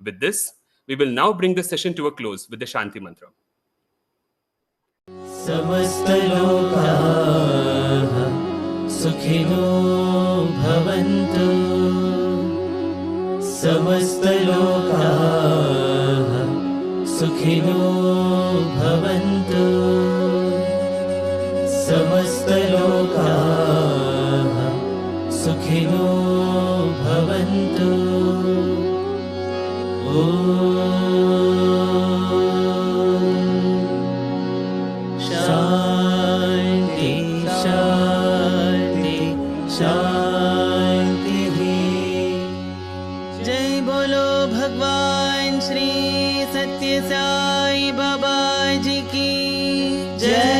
With this, we will now bring the session to a close with the Shanti Mantra. समस्तलोकाः सुखिनो भवन्तु समस्तलोकाः सुखिनो भवन्तु समस्तलोकाः शान्ति शान्ति शान्तिः। जय बोलो भगवान श्री सत्य साई बाबा जी की जय।